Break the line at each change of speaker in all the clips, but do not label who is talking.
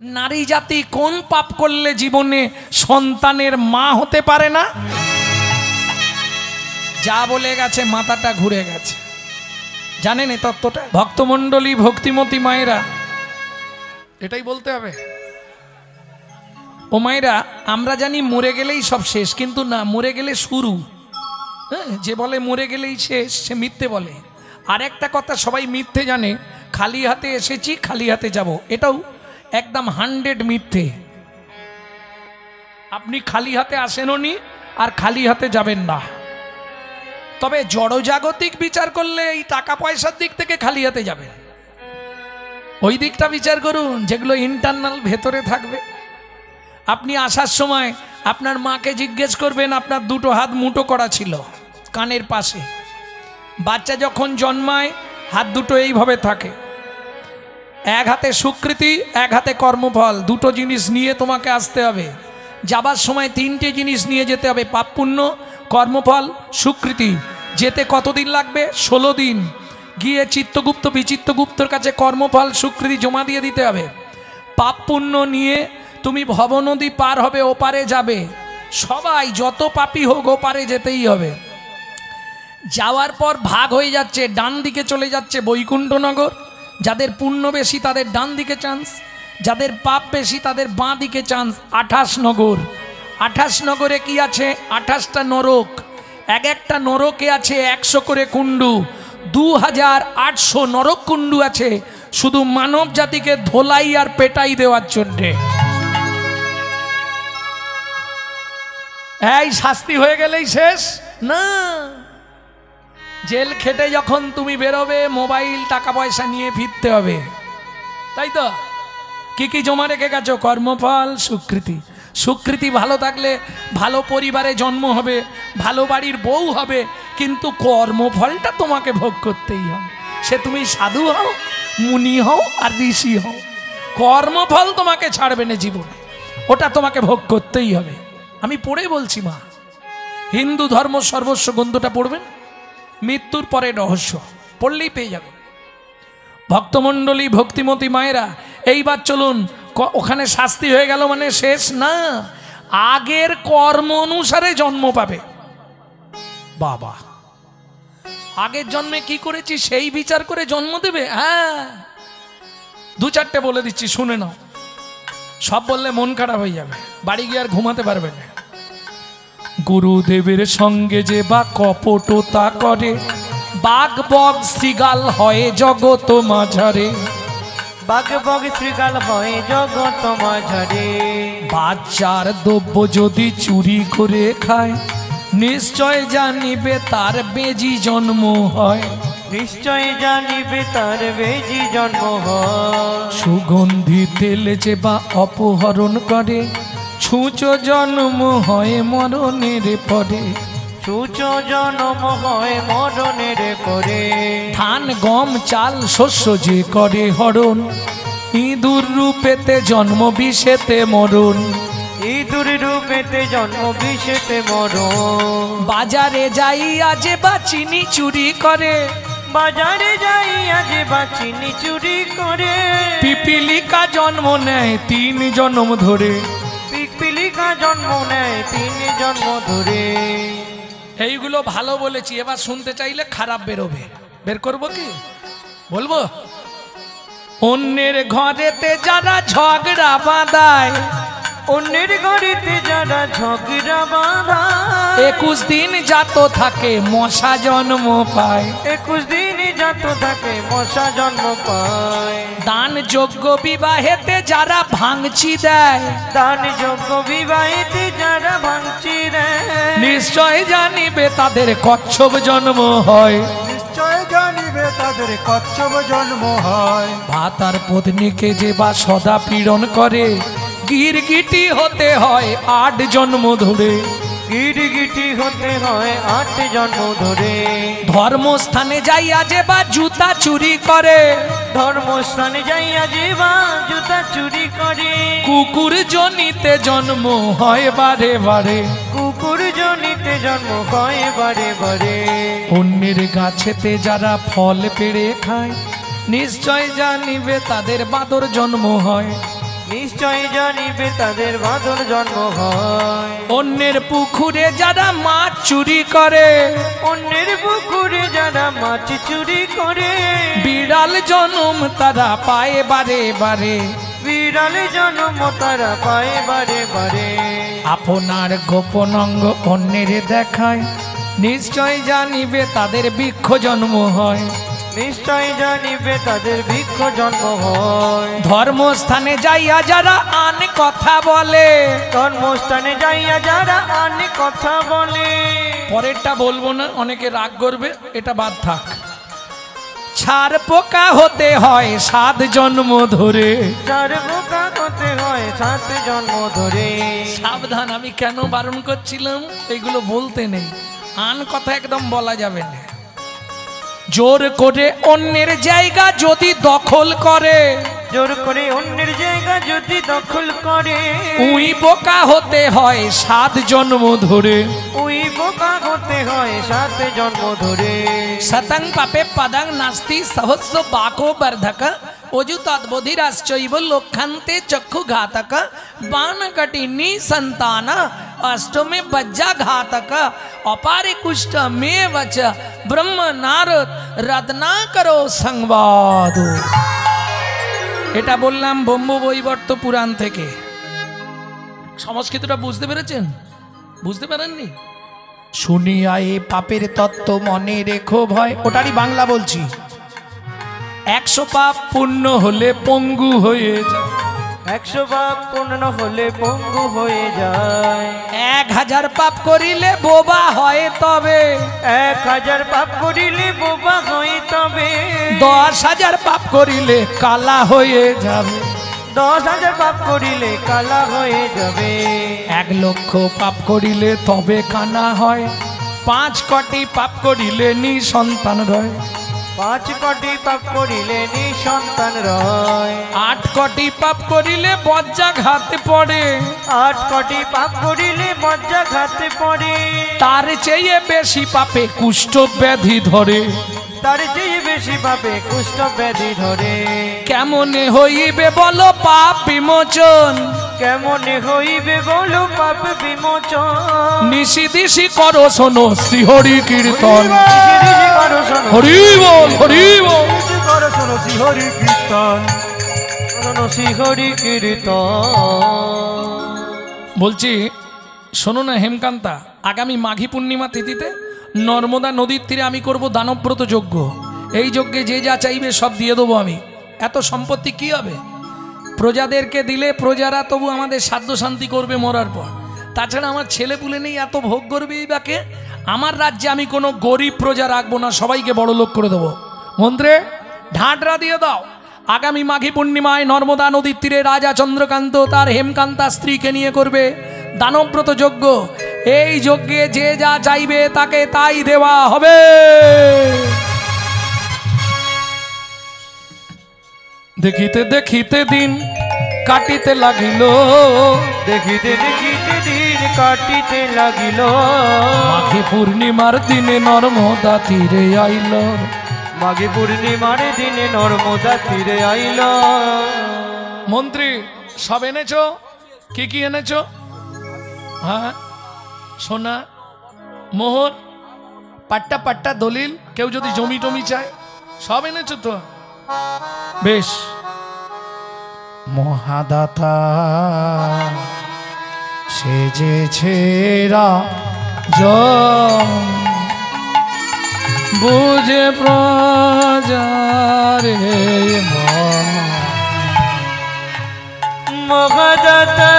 নারী জাতি কোন পাপ করলে জীবনে সন্তানের মা হতে পারে না? যা বলে গেছে মাথাটা ঘুরে গেছে। জানেন এই তত্ত্বটা? ভক্তমণ্ডলী, ভক্তিমতী মায়েরা, এটাই বলতে হবে। ও মায়েরা, আমরা জানি মরে গেলেই সব শেষ, কিন্তু না, মরে গেলে শুরু। যে বলে মরে গেলেই শেষ সে মিথ্যে বলে। আর একটা কথা সবাই মিথ্যে জানে, খালি হাতে এসেছি খালি হাতে যাব, এটাও একদম 100 মিথ্যে। আপনি খালি হাতে আসেননি আর খালি হাতে যাবেন না। তবে জড়জাগতিক বিচার করলে এই টাকা পয়সার দিক থেকে খালি হাতে যাবেন। ওই দিকটা বিচার করুন যেগুলো ইন্টারনাল ভেতরে থাকবে। আপনি আসার সময় আপনার মাকে জিজ্ঞেস করবেন, আপনার দুটো হাত মুঠো করা ছিল কানের পাশে। বাচ্চা যখন জন্মায় হাত দুটো এইভাবে থাকে, এক হাতে স্বীকৃতি, এক হাতে কর্মফল। দুটো জিনিস নিয়ে তোমাকে আসতে হবে। যাবার সময় 3টে জিনিস নিয়ে যেতে হবে, পাপ পুণ্য, কর্মফল, স্বীকৃতি। যেতে কতদিন লাগবে? 16 দিন। গিয়ে চিত্তগুপ্ত বিচিত্রগুপ্তর কাছে কর্মফল স্বীকৃতি জমা দিয়ে দিতে হবে। পাপ পুণ্য নিয়ে তুমি ভবনদী পার হবে, ওপারে যাবে। সবাই যত পাপী হোক ওপারে যেতেই হবে। যাওয়ার পর ভাগ হয়ে যাচ্ছে, ডান দিকে চলে যাচ্ছে বৈকুণ্ঠনগর। যাদের পুণ্য বেশি তাদের ডান দিকে চান্স, যাদের পাপ বেশি তাদের বাঁ দিকে চান্স। 28 নগর। 28 নগরে কি আছে? 28টা নরক। এক একটা নরকে আছে 100 করে কুণ্ডু। 2800 নরক কুণ্ডু আছে শুধু মানব জাতিকে ধোলাই আর পেটাই দেওয়ার জন্যে। এই শাস্তি হয়ে গেলেই শেষ না। জেল খেটে যখন তুমি বেরোবে, মোবাইল টাকা পয়সা নিয়ে ফিরতে হবে, তাই তো? কি কি জমা রেখে গেছো? কর্মফল, স্বীকৃতি। স্বীকৃতি ভালো থাকলে ভালো পরিবারে জন্ম হবে, ভালো বাড়ির বউ হবে, কিন্তু কর্মফলটা তোমাকে ভোগ করতেই হবে। সে তুমি সাধু হও, মুনি হও আর ঋষি হও, কর্মফল তোমাকে ছাড়বে না জীবনে, ওটা তোমাকে ভোগ করতেই হবে। আমি পড়ে বলছি মা, হিন্দু ধর্ম সর্বস্ব গ্রন্থটা পড়বেন, মৃত্যুর পরে রহস্য পড়লেই পেয়ে যাবে। ভক্তমণ্ডলী, ভক্তিমতী মায়েরা, এইবার চলুন। ওখানে শাস্তি হয়ে গেল মানে শেষ না, আগের কর্ম অনুসারে জন্ম পাবে। বাবা, আগের জন্মে কি করেছি সেই বিচার করে জন্ম দেবে। হ্যাঁ, 2-4টে বলে দিচ্ছি, শুনে নাও। সব বললে মন খারাপ হয়ে যাবে, বাড়ি গিয়ে আর ঘুমাতে পারবে না। গুরুদেবের সঙ্গে যে বা কপটতা করে, বাঘ বগ শ্রীগাল হয় জগত মাঝারে।
বাঘ বগ শ্রীগাল হয় জগত মাঝারে।
বাচ্চার দ্রব্য যদি চুরি করে খায়, নিশ্চয় জানিবে তার বেজি জন্ম হয়।
নিশ্চয় জানিবে তার বেজি জন্ম হয়।
সুগন্ধি তেল যে বা অপহরণ করে, ছুঁচ জন্ম হয় মরণের পরে।
ছুঁচ জন্ম হয় মরণের পরে।
ধান গম চাল শস্য যে করে হরণ, ইঁদুর রূপেতে জন্ম বিষেতে মরণ।
ইঁদুর রূপেতে জন্ম বিষেতে মরণ।
বাজারে যাইয়া যে বা চিনি চুরি করে,
বাজারে যাইয়া যে বা চিনি চুরি করে।
পিপিলিকা জন্ম নেয় 3 জন্ম ধরে।
পিপিলিকা জন্ম নেয় 3 জন্ম ধরে।
এইগুলো ভালো বলেছি, এবার শুনতে চাইলে খারাপ বেরোবে। বের করবো কি? বলবো? অন্যের ঘরেতে যারা ঝগড়া বাঁধায়,
অন্যের ঘরেতে যারা ঝগড়া বাঁধায়।
21 দিন যাত থাকে মশা জন্ম পায়।
21 দিন যাত থাকে মশা জন্ম পায়।
দান যোগ্য বিবাহেতে যারা ভাঙচি দেয়,
দান যোগ্য বিবাহেতে যারা ভাঙচি দেয়।
নিশ্চয় জানিবে তাদের কচ্ছপ জন্ম হয়।
নিশ্চয় জানিবে তাদের কচ্ছপ জন্ম হয়।
ভাতার পত্নীকে যে বা সদা পীড়ন করে, গিরগিটি হতে হয় 8 জন্ম ধরে।
গিরগিটি হতে হয় 8 জন্ম ধরে।
ধর্মস্থানে যাইয়া যে বা জুতা চুরি করে,
ধর্মস্থানে যাইয়া যে বা জুতা চুরি করে।
কুকুর জনিতে জন্ম হয় বারে বারে।
কুকুর জনিতে জন্ম হয় বারে বারে।
অন্যের গাছেতে যারা ফল পেড়ে খায়, নিশ্চয় জানিবে তাদের বাদর জন্ম হয়।
নিশ্চয় জানিবে তাদের বাঁধন জন্ম হয়।
অন্যের পুকুরে যারা মাছ চুরি করে,
অন্যের পুকুরে যারা মাছ চুরি করে,
বিড়াল জনম তারা পায় বারে বারে।
বিড়াল জন্ম তারা পায় বারে বারে।
আপনার গোপন অঙ্গ অন্যের দেখায়, নিশ্চয় জানিবে তাদের বৃক্ষ জন্ম হয়।
নিশ্চয় জানিবে তাদের বৃক্ষ জন্ম হয়।
ধর্মস্থানে যাইয়া যারা আন কথা বলে,
ধর্মস্থানে যাইয়া যারা আন কথা বলে।
পরেরটা বলবো না, অনেকে রাগ করবে, এটা বাদ থাক। ছাড় পোকা হতে হয় 7 জন্ম ধরে।
ছাড় পোকা হতে হয় 7 জন্ম ধরে।
সাবধান, আমি কেন বারণ করছিলাম, এগুলো বলতে নেই, আন কথা একদম বলা যাবে না। জোর করে অন্যের জায়গা যদি দখল করে,
জোর করে অন্যের জায়গা যদি দখল করে,
উই বোকা হতে হয় 7 জন্ম ধরে।
উই বোকা হতে হয় 7 জন্ম ধরে।
শতং পাপে পদং নাস্তি সহস্র বাকো বর্ধক, অজু তদ্বোধিরাশ্চৈব লক্ষান্তে চক্ষু ঘাতক, বান কটিনি সন্তান অষ্টমে বজ্জা ঘাতক, অপারে কুষ্ঠ মে বচ ব্রহ্ম নারদ রত্না করো সংবাদ। এটা বললাম ব্রহ্মবৈবর্ত পুরাণ থেকে। সংস্কৃতটা বুঝতে পেরেছেন? বুঝতে পারেননি? শুনিয়া এ পাপের তত্ত্ব মনে রেখো ভয়, ওটারই বাংলা বলছি। 100 পাপ পূর্ণ হলে পঙ্গু হয়ে যায়,
100 পাপ পূর্ণ হলে পঙ্গু হয়ে যায়।
1000 পাপ করিলে বোবা হয় তবে,
1000 পাপ করিলে বোবা হয় তবে,
10,000 পাপ করিলে কালা হয়ে যাবে,
10,000 পাপ করিলে কালা হয়ে যাবে।
1 লক্ষ পাপ করিলে তবে কানা হয়, 5 কোটি পাপ করিলে নিঃসন্তান রয়,
5 কোটি পাপ করিলে নিঃসন্তান রয়।
8 কোটি পাপ করিলে বজ্রাঘাতে পড়ে,
8 কোটি পাপ করিলে বজ্রাঘাতে পড়ে।
তার চেয়ে বেশি পাপে কুষ্ঠ ব্যাধি ধরে,
তার চেয়ে বেশি পাপে কুষ্ঠ ব্যাধি ধরে।
কেমনে হইবে বলো পাপ বিমোচন,
কেমনে হইবে বলো পাপ বিমোচন।
নিশি দিশি করো শোনো শ্রীহরি কীর্তন,
নিশি করো শোনো,
হরি বল হরি বল।
নিশি করো শোনো শ্রীহরি কীর্তন, শোনো শ্রীহরি কীর্তন।
বলছি শোনো না হেমকান্তা, আগামী মাঘী পূর্ণিমা তিথিতে নর্মদা নদীর তীরে আমি করব দানব্রত যজ্ঞ। এই যজ্ঞে যে যা চাইবে সব দিয়ে দেবো আমি। এত সম্পত্তি কি হবে? প্রজাদেরকে দিলে প্রজারা তবু আমাদের সাধ্য শান্তি করবে মরার পর। তাছাড়া আমার ছেলে পুলে নেই, এত ভোগ করবে এই বাকে। আমার রাজ্যে আমি কোনো গরিব প্রজা রাখবো না, সবাইকে বড় লোক করে দেবো। মন্ত্রে ঢাঁটরা দিয়ে দাও। আগামী মাঘী পূর্ণিমায় নর্মদা নদীর তীরে রাজা চন্দ্রকান্ত তার হেমকান্তা স্ত্রীকে নিয়ে করবে দানব্রত যজ্ঞ। এই যজ্ঞে যে যা চাইবে তাকে তাই দেওয়া হবে। দেখিতে দেখিতে দিন কাটিতে লাগিল,
দেখিতে দেখিতে দিন কাটিতে লাগিল।
মাঘী পূর্ণিমার দিনে নর্মদা তীরে আইল,
মাঘী পূর্ণিমার দিনে নর্মদা তীরে আইল।
মন্ত্রী সব এনেছো? কি কি এনেছো? হ্যাঁ, সোনা, মোহর, পাট্টা পাট্টা দলিল, কেউ যদি জমি টমি চায় সব এনেছো তো? বেশ। মহাদাতা সেজেছে বুঝে প্রজারে
মহাদাতা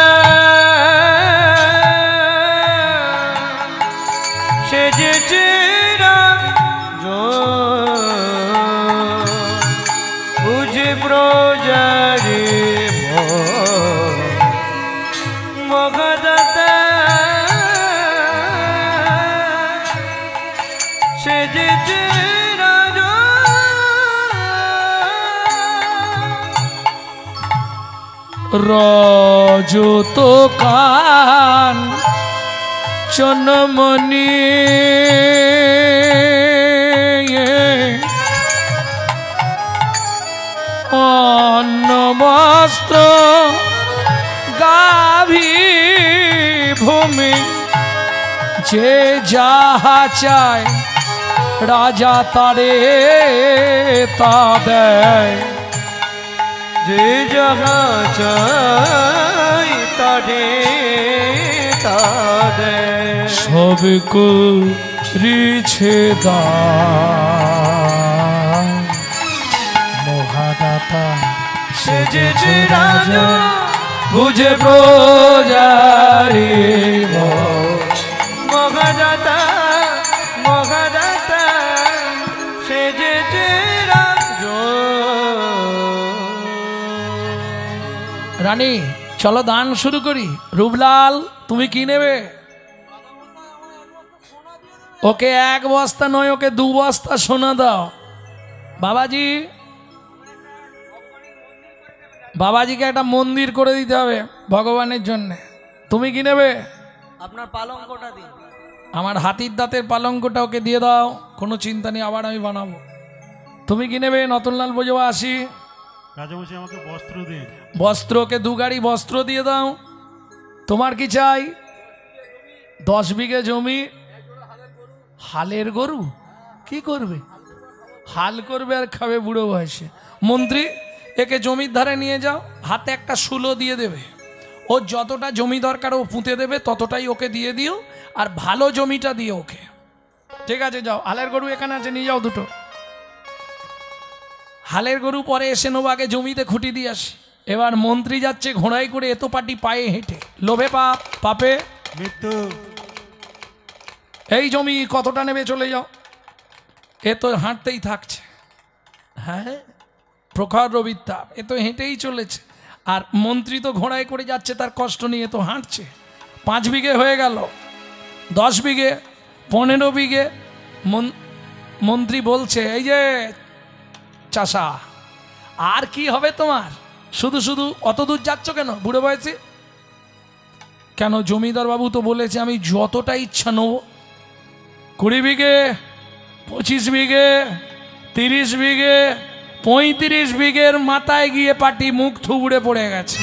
সেজেছে বুঝে প্রজারে মহাদাতা সেজেছে
রজত কান চনমনি অন্ন বস্ত্র যে যাহা চায় রাজা তারে তা দেয়,
যে যাহা চাই তারে তা দেয়।
সব করিছে দান মহাদাতা
সেজেছে রাজা
বুঝে প্রজারি
মহাদাতা মহাদাতা সেজেছে রাজা।
রানী চলো দান শুরু করি। রূপলাল তুমি কি নেবে? ওকে 1 বস্তা নয়, ওকে 2 বস্তা সোনা দাও। বাবাজি, বাবাজিকে একটা মন্দির করে দিতে হবে ভগবানের জন্য। তুমি কি নেবে?
আপনার পালঙ্কটা দিন।
আমার হাতির দাঁতের পালঙ্কটা ওকে দিয়ে দাও, কোনো চিন্তা নেই, আবার আমি বানাবো। তুমি কি নেবে? নতুনলাল বোঝবা আসি।
রাজামশাই আমাকে বস্ত্র দিন।
বস্ত্র, ওকে 2 গাড়ি বস্ত্র দিয়ে দাও। তোমার কি চাই? 10 বিঘে জমি। হালের গরু কি করবে? হাল করবে আর খাবে বুড়ো বয়সে। মন্ত্রী, একে জমির ধারে নিয়ে যাও, হাতে একটা শুলো দিয়ে দেবে। ও যতটা জমি দরকার ও পুঁতে দেবে, ততটাই ওকে দিয়ে দিও, আর ভালো জমিটা দিয়ে ওকে। ঠিক আছে, যাও। হালের গরু এখানে আছে, নিয়ে যাও 2টো। হালের গরু পরে এসে নেবো, আগে জমিতে খুঁটি দিয়ে আসি। এবার মন্ত্রী যাচ্ছে ঘোড়ায় করে, এত পাটি পায়ে হেঁটে। লোভে পাপ, পাপে
মৃত্যু।
এই জমি কতটা নেবে? চলে যাও। এ তো হাঁটতেই থাকছে। হ্যাঁ, প্রখর রবির তাপ, এ তো হেঁটেই চলেছে। আর মন্ত্রী তো ঘোড়ায় করে যাচ্ছে, তার কষ্ট নিয়ে তো হাঁটছে। 5 বিঘে হয়ে গেল, 10 বিঘে, 15 বিঘে। মন্ত্রী বলছে, এই যে চাষা, আর কি হবে তোমার? শুধু শুধু অত দূর যাচ্ছ কেন বুড়ো বয়সে? কেন, জমিদার বাবু তো বলেছে আমি যতটা ইচ্ছা নেব। 20 বিঘে, 25 বিঘে, 30 বিঘে, 35 বিঘের মাথায় গিয়ে পাটি মুখ থুবড়ে পড়ে গেছে।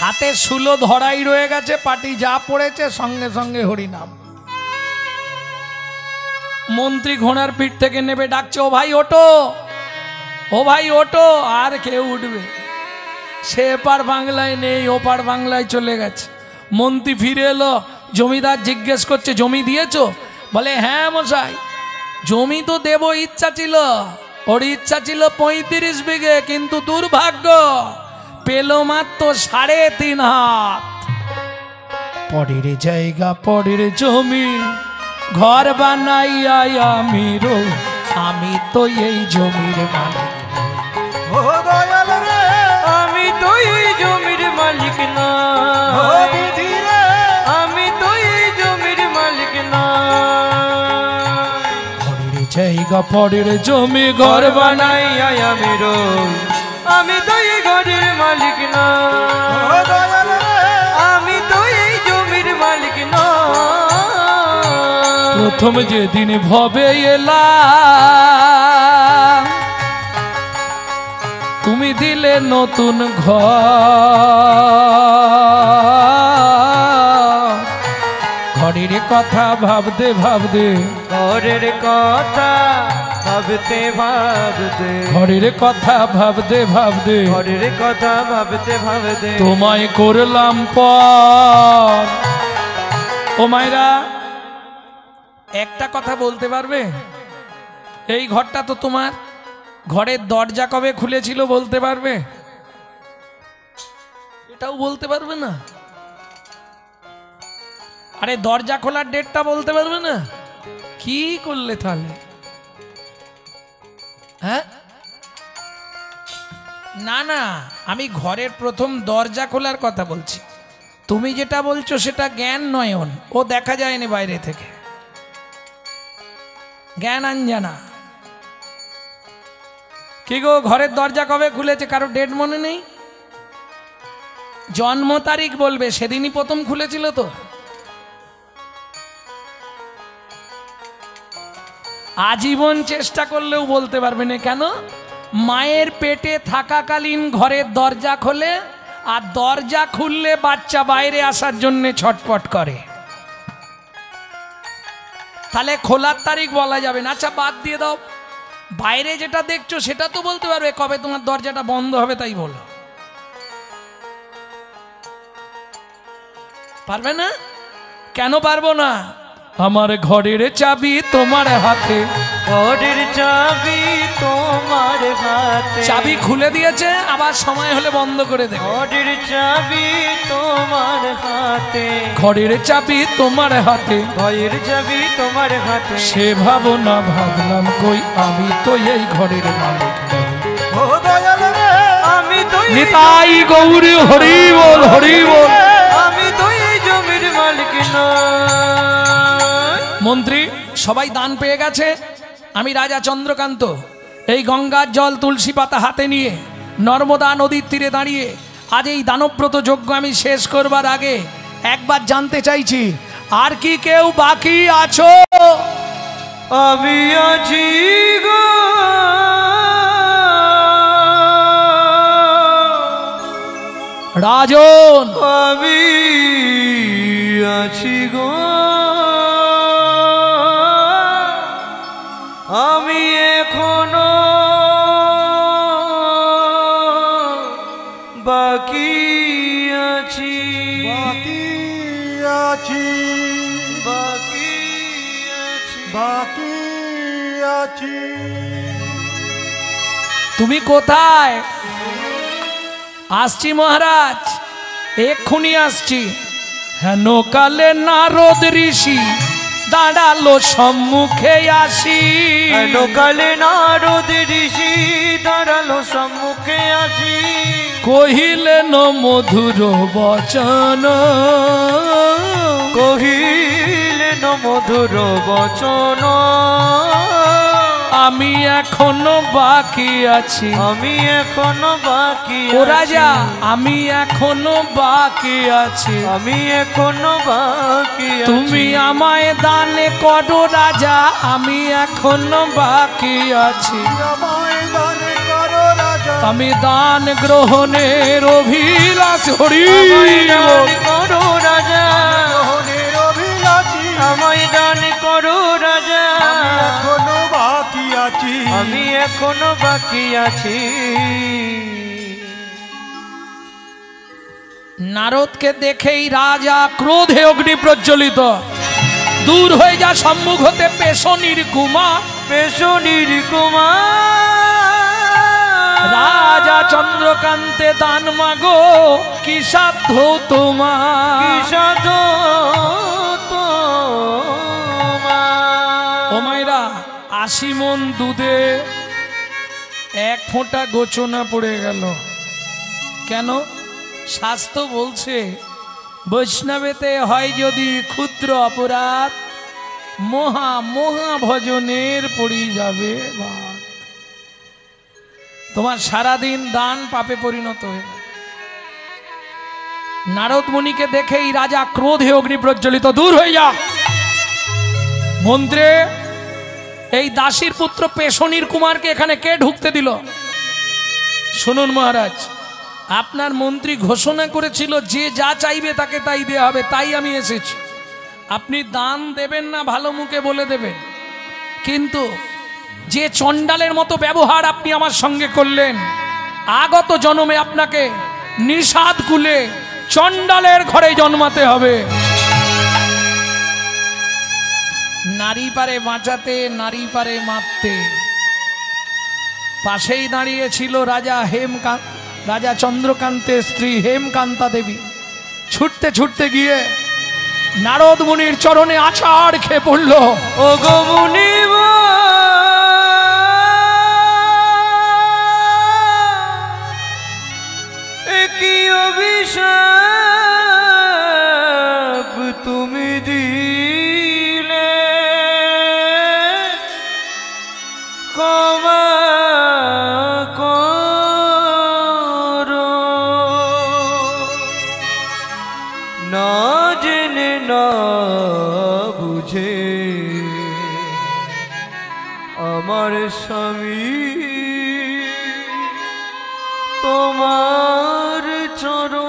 হাতে শুলো ধরাই রয়ে গেছে, পাটি যা পড়েছে সঙ্গে সঙ্গে হরিনাম। মন্ত্রী ঘোড়ার পিঠ থেকে নেবে, ডাকছে, ও ভাই ওটো, ও ভাই ওটো। আর কেউ উঠবে? সে এপার বাংলায় নেই, ওপার বাংলায় চলে গেছে। মন্ত্রী ফিরে এলো, জমিদার জিজ্ঞেস করছে, জমি দিয়েছো? বলে, হ্যাঁ মশাই, জমি তো দেব ইচ্ছা ছিল, ওর ইচ্ছা ছিল 35 বিঘে, কিন্তু দুর্ভাগ্য পেল মাত্র 3.5 হাত। পরের জায়গা, পরের জমি, ঘর বানাইয়া আমি তো এই জমির মালিক।
ও দয়াল রে, আমি তো এই জমির মালিক না। ও বিধি রে, আমি তো এই জমির মালিক না।
পরের জায়গা, পরের জমি, ঘর বানাইয়া
আমি তো এই ঘরের মালিক না। ও দয়াল রে, আমি তো এই জমির মালিক না।
প্রথম যেদিন ভবে এলাম, তুমি দিলে নতুন ঘর। ঘরের কথা ভাবতে ভাবতে,
ঘরের কথা ভাবতে ভাবতে,
ঘরের কথা ভাবতে ভাবতে,
ঘরের কথা ভাবতে ভাবতে
তোমায় করলাম পর। ও মায়েরা, একটা কথা বলতে পারবে? এই ঘরটা তো তোমার, ঘরের দরজা কবে খুলেছিল বলতে পারবে? এটাও বলতে পারবে না? আরে দরজা খোলার ডেটটা বলতে পারবে না? কি করলে তাহলে? হ্যাঁ, না না, আমি ঘরের প্রথম দরজা খোলার কথা বলছি। তুমি যেটা বলছো সেটা জ্ঞান নয়ন, ও দেখা যায়নি বাইরে থেকে। জ্ঞান আঞ্জানা। কি গো, ঘরের দরজা কবে খুলেছে? কারো ডেট মনে নেই? জন্ম তারিখ বলবে, সেদিনই প্রথম খুলেছিল তো। আজীবন চেষ্টা করলেও বলতে পারবে না। কেন? মায়ের পেটে থাকাকালীন ঘরের দরজা খোলে, আর দরজা খুললে বাচ্চা বাইরে আসার জন্য ছটপট করে। তাহলে খোলার তারিখ বলা যাবে না। আচ্ছা বাদ দিয়ে দাও, বাইরে যেটা দেখছো সেটা তো বলতে পারবে, কবে তোমার দরজাটা বন্ধ হবে তাই বলো। পারবে না? কেন পারবো না? আমার ঘরের চাবি তোমার হাতে,
ঘরের চাবি তোমার হাতে।
চাবি খুলে দিয়েছে, আবার সময় হলে বন্ধ করে দেবে।
ঘরের চাবি তোমার হাতে,
ঘরের চাবি তোমার হাতে,
ঘরের চাবি তোমার হাতে।
সে ভাবনা ভাবলাম কই আমি তো এই ঘরের মালিক নই।
ও দয়াল রে, আমি তো
নিতাই গৌরী হরি বল, হরি বল।
আমি তো এই জমির মালিক নই।
মন্ত্রী সবাই দান পেয়ে গেছে। আমি রাজা চন্দ্রকান্ত এই গঙ্গার জল তুলসী পাতা হাতে নিয়ে নর্মদা নদীর তীরে দাঁড়িয়ে আজ এই দানব্রত যজ্ঞ আমি শেষ করবার আগে একবার জানতে চাইছি, আর কি কেউ বাকি আছো?
আমি আছি গো,
রাজন
আমি আছি গো, আমি এখনো বাকি আছি,
বাকি আছি,
বাকি আছি,
বাকি আছি।
তুমি কোথায়? আসছি মহারাজ, এক্ষুনি আসছি। হেন কালে নারদ ঋষি দাঁড়ালো সম্মুখে আসি।
কালে নারদ ঋষি দাঁড়ালো সম্মুখে আসি।
কহিলেন মধুর বচন,
কহিলেন মধুর বচন।
আমি এখনো বাকি আছি,
আমি এখনো বাকি
ও রাজা আমি এখনো বাকি আছি।
আমি এখনো বাকি আছি।
তুমি আমায় দান করো রাজা, আমি এখনো বাকি আছি।
আমায় দান করো রাজা,
আমি দান গ্রহণের অভিলাষ হরি
আমায় দান
বল।
করো রাজা,
গ্রহণের অভিলাষী।
আমায় দান করো রাজা।
আমি এখনো বাকি আছি,
আমি এখনো বাকি আছি।
নারদকে দেখেই রাজা ক্রোধে অগ্নি প্রজ্বলিত। দূর হয়ে যা সম্মুখ হতে পেশনির কুমার।
পেশনির কুমার
রাজা চন্দ্রকান্তে দান মাগো, কি সাধ্য তোমার?
কি সাধু তোমার।
ও মাইরা, 80 মণ দুধে 1 ফোঁটা গোচনা পড়ে গেল। কেন? শাস্ত্র বলছে বৈষ্ণবেতে হয় যদি ক্ষুদ্র অপরাধ, মহা মহা ভজনের পড়ি যাবে বাদ। তোমার সারাদিন দান পাপে পরিণত হয়ে যাবে। নারদ মুনিকে দেখেই রাজা ক্রোধে অগ্নি প্রজ্বলিত। দূর হয়ে যা মন্ত্রে। এই দাসীর পুত্র পেশনির কুমারকে এখানে কে ঢুকতে দিল? শুনুন মহারাজ, আপনার মন্ত্রী ঘোষণা করেছিল যে যা চাইবে তাকে তাই দেওয়া হবে, তাই আমি এসেছি। আপনি দান দেবেন না ভালো মুখে বলে দেবেন, কিন্তু যে চণ্ডালের মতো ব্যবহার আপনি আমার সঙ্গে করলেন, আগত জন্মে আপনাকে নিষাদ কুলে চণ্ডালের ঘরে জন্মাতে হবে। নারী পারে বাঁচাতে, নারী পারে মারতে। পাশেই দাঁড়িয়ে ছিল রাজা চন্দ্রকান্তের স্ত্রী হেমকান্তা দেবী। ছুটতে ছুটতে গিয়ে নারদ মুনির চরণে আছাড় খেয়ে পড়ল।
ও গো মুনিব, কি অভিশাপ তুমি দিলে, ক্ষমা করো। না জেনে না বুঝে আমার স্বামী তোমার চরণ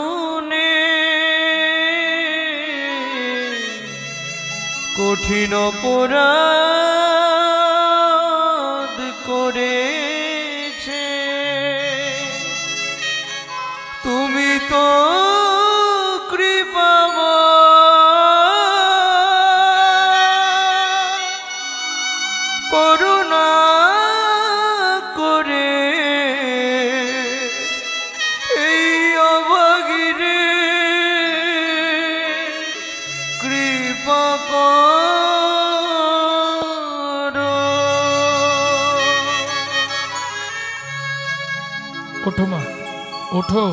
কঠিন অপরাধ করেছে, তুমি তো করুণা করে এই অভাগীরে কৃপা করো।
ওঠো মা, ওঠো,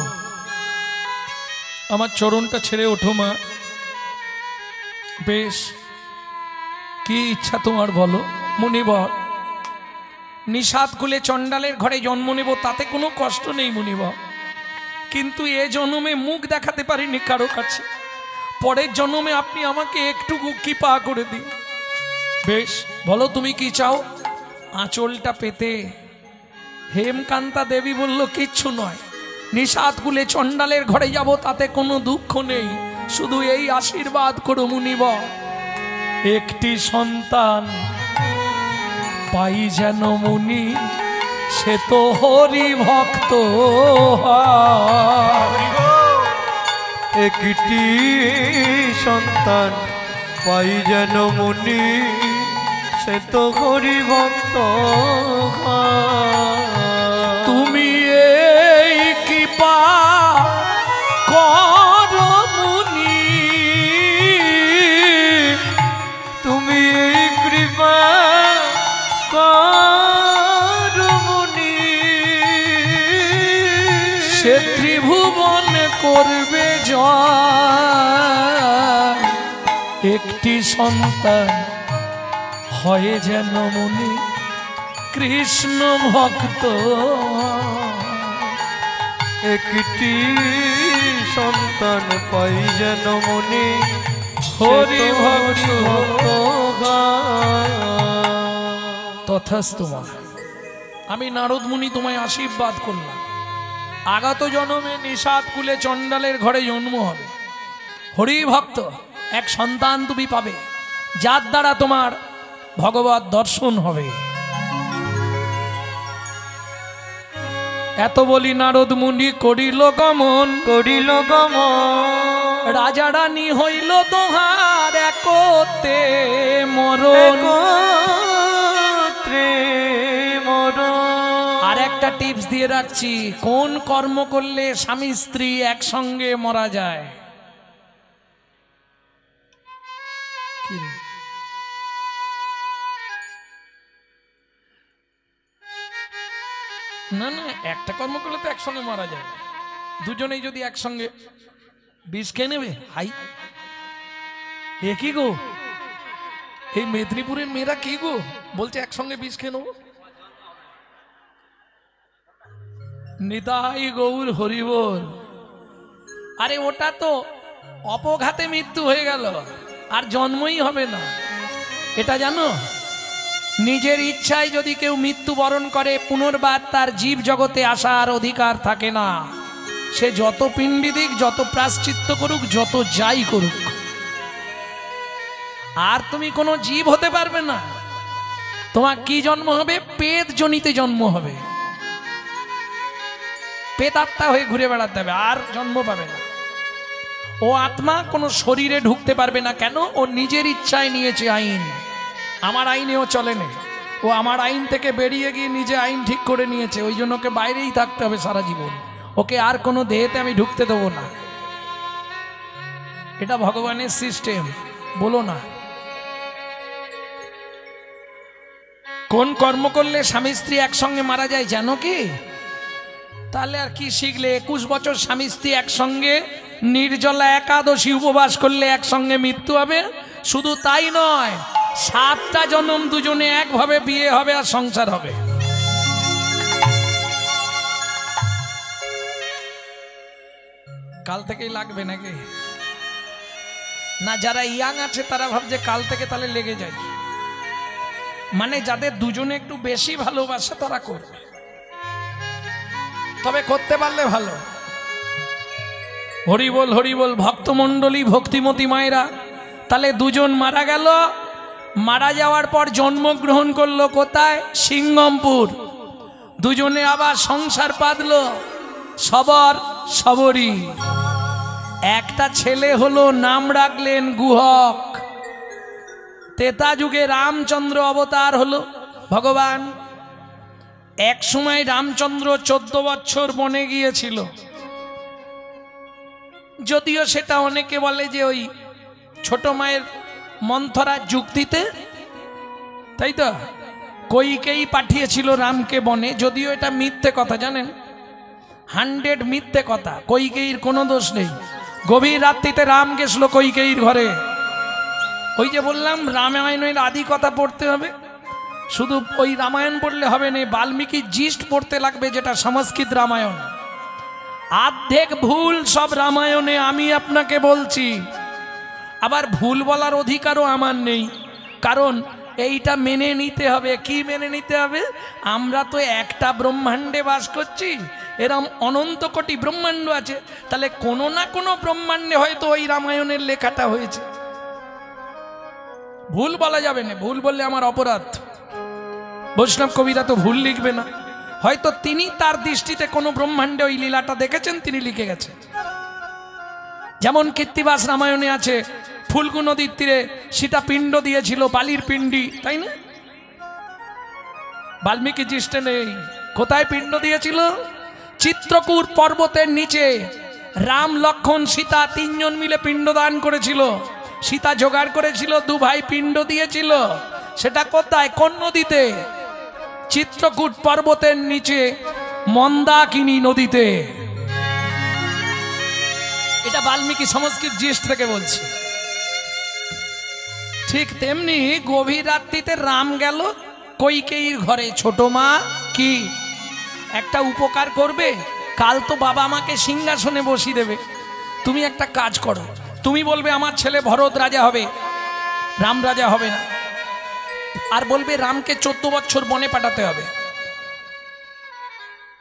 আমার চরণটা ছেড়ে ওঠো মা। বেশ, কি ইচ্ছা তোমার বলো মুনিবর। নিষাদ কুলে চণ্ডালের ঘরে জন্ম নেব তাতে কোনো কষ্ট নেই মুনিবর, কিন্তু এ জন্মে মুখ দেখাতে পারিনি কারো কাছে। পরের জন্মে আপনি আমাকে একটু কৃপা করে দিন। বেশ, বলো তুমি কি চাও। আঁচলটা পেতে হেমকান্তা দেবী বলল, কিচ্ছু নয়, নিষাদ কুলে চণ্ডালের ঘরে যাব তাতে কোনো দুঃখ নেই, শুধু এই আশীর্বাদ করো মুনিবর, একটি সন্তান পাই যেন মুনি, সে তো হরি ভক্ত হয়।
একটি সন্তান পাই যেন মুনি, সে তো হরি ভক্ত হয়।
তুমি এই কৃপা করো মুনি,
তুমি এই কৃপা করো মুনি,
সে ত্রিভুবন করবে জয়, একটি সন্তান হয় যেন মুনি, কৃষ্ণ ভক্ত।
একটি সন্তান পাই যেন মুনি,
হরি ভক্ত
হয়।
তথাস্তু মা। আমি নারদ মুনি তোমায় আশীর্বাদ করলাম, আগত জন্মে নিষাদ কুলে চণ্ডালের ঘরে জন্ম হবে, হরি ভক্ত এক সন্তান তুমি পাবে, যার দ্বারা তোমার ভগবত দর্শন হবে। এত বলি নারদ মুনি করিল গমন,
করিল গমন,
রাজা রানী হইল দোহার একতে মরণ। আর একটা টিপস দিয়ে রাখছি, কোন কর্ম করলে স্বামী স্ত্রী একসঙ্গে মারা যায়। না না, একটা কর্ম করলে তো একসঙ্গে মারা যায়, দুজনেই যদি একসঙ্গে বিষ খেয়ে নেবে। হাই, এ কি গো, এই মেদিনীপুরের মেয়েরা কি গো বলছে একসঙ্গে বিষ খেয়ে নেবো। নিতাই গৌর হরিবল। আরে ওটা তো অপঘাতে মৃত্যু হয়ে গেল, আর জন্মই হবে না, এটা জানো। নিজের ইচ্ছায় যদি কেউ মৃত্যুবরণ করে, পুনর্বার তার জীব জগতে আসার অধিকার থাকে না, সে যত পিণ্ডি দিক, যত প্রায়শ্চিত্ত করুক, যত যাই করুক, আর তুমি কোনো জীব হতে পারবে না। তোমার কি জন্ম হবে? পেট জনিতে জন্ম হবে, পেতাত্মা হয়ে ঘুরে বেড়াতে হবে, আর জন্ম পাবে না। ও আত্মা কোনো শরীরে ঢুকতে পারবে না। কেন? ও নিজের ইচ্ছায় নিয়েছে আইন, আমার আইনেও চলে না। ও আমার আইন থেকে বেরিয়ে গিয়ে নিজে আইন ঠিক করে নিয়েছে, ওই জন্য ওকে বাইরেই থাকতে হবে সারা জীবন, ওকে আর কোনো দেহেতে আমি ঢুকতে দেবো না। এটা ভগবানের সিস্টেম, বলো না। কোন কর্ম করলে স্বামী স্ত্রী একসঙ্গে মারা যায় জানো কি? তাহলে আর কি শিখলে? 21 বছর স্বামী স্ত্রী একসঙ্গে নির্জলা একাদশী উপবাস করলে একসঙ্গে মৃত্যু হবে। শুধু তাই নয়, 7টা জন্ম দুজনে একভাবে বিয়ে হবে আর সংসার হবে। কাল থেকেই লাগবে নাকি? না, যারা ইয়াং আছে তারা ভাবছে কাল থেকে তাহলে লেগে যায়, মানে যাদের দুজনে একটু বেশি ভালোবাসে তারা করবে, তবে করতে পারলে ভালো। হরি বল হরি বল। ভক্তমণ্ডলী, ভক্তিমতী মায়েরা, তাহলে দুজন মারা গেল, মারা যাওয়ার পর জন্মগ্রহণ করলো কোথায়? সিংহমপুর। দুজনে আবার সংসার পাতলো, সবর সবরী। একটা ছেলে হলো, নাম রাখলেন গুহক। তেতা যুগে রামচন্দ্র অবতার হলো ভগবান। এক সময় রামচন্দ্র 14 বছর বনে গিয়েছিল, যদিও সেটা অনেকে বলে যে ওই ছোট মায়ের মন্থরার যুক্তিতে, তাই তো কইকেই পাঠিয়েছিল রামকে বনে, যদিও এটা মিথ্যে কথা, জানেন, 100 মিথ্যে কথা। কইকেয়ীর কোনো দোষ নেই। গভীর রাত্রিতে রাম গেছিল কইকেয়ীর ঘরে। ওই যে বললাম রামায়ণের আদি কথা পড়তে হবে, শুধু ওই রামায়ণ পড়লে হবে না, বাল্মীকি জিস্ট পড়তে লাগবে, যেটা সংস্কৃত রামায়ণ। অর্ধেক ভুল সব রামায়ণে, আমি আপনাকে বলছি। আবার ভুল বলার অধিকারও আমার নেই, কারণ এইটা মেনে নিতে হবে। কি মেনে নিতে হবে? আমরা তো একটা ব্রহ্মাণ্ডে বাস করছি, এরম অনন্ত কোটি ব্রহ্মাণ্ড আছে, তাহলে কোনো না কোনো ব্রহ্মাণ্ডে হয়তো ওই রামায়ণের লেখাটা হয়েছে। ভুল বলা যাবে না, ভুল বললে আমার অপরাধ। বৈষ্ণব কবিরা তো ভুল লিখবে না, হয়তো তিনি তার দৃষ্টিতে কোনো ব্রহ্মাণ্ডে ওই লীলাটা দেখেছেন, তিনি লিখে গেছেন। যেমন কীর্তিবাস রামায়ণে আছে, ফুলকু নদীর তীরে সীতা পিণ্ড দিয়েছিল, বালির পিণ্ডি, তাই না? বাল্মীকি জিষ্টে নেই। কোথায় পিণ্ড দিয়েছিল? চিত্রকূট পর্বতের নিচে রাম লক্ষণ সীতা 3 জন মিলে পিণ্ডদান করেছিল। সীতা জোগাড় করেছিল, 2 ভাই পিণ্ড দিয়েছিল। সেটা কোথায়? কোন নদীতে? চিত্রকূট পর্বতের নিচে মন্দাকিনী নদীতে। এটা বাল্মীকি সংস্কৃত জিষ্ট থেকে বলছি। ঠিক তেমনি গভীর রাত্রিতে রাম গেল কইকেয়ীর ঘরে। ছোট মা কি একটা উপকার করবে? কাল তো বাবা আমাকে সিংহাসনে বসিয়ে দেবে, তুমি একটা কাজ করো, তুমি বলবে আমার ছেলে ভরত রাজা হবে, রাম রাজা হবে না, আর বলবে রামকে 14 বছর বনে পাঠাতে হবে।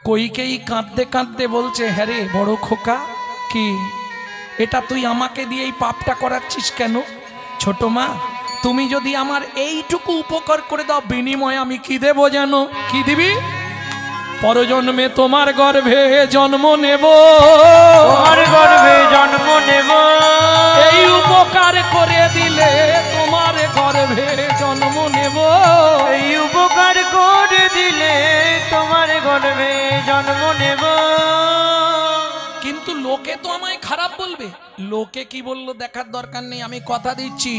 কইকেয়ী কাঁদতে কাঁদতে বলছে, হ্যাঁ রে বড় খোকা, কি এটা তুই আমাকে দিয়ে এই পাপটা করাচ্ছিস কেন? ছোট মা, তুমি যদি আমার এইটুকু উপকার করে দাও, বিনিময়ে আমি কি দেবো জানো? কি দিবি? পরজন্মে তোমার গর্ভে জন্ম নেব,
তোমার গর্ভে জন্ম নেব।
এই উপকার করে দিলে তোমার গর্ভে জন্ম নেব।
এই উপকার করে দিলে তোমার গর্ভে জন্ম নেব।
কিন্তু লোকে তো আমায় খারাপ বলবে। লোকে কি বললো দেখার দরকার নেই, আমি কথা দিচ্ছি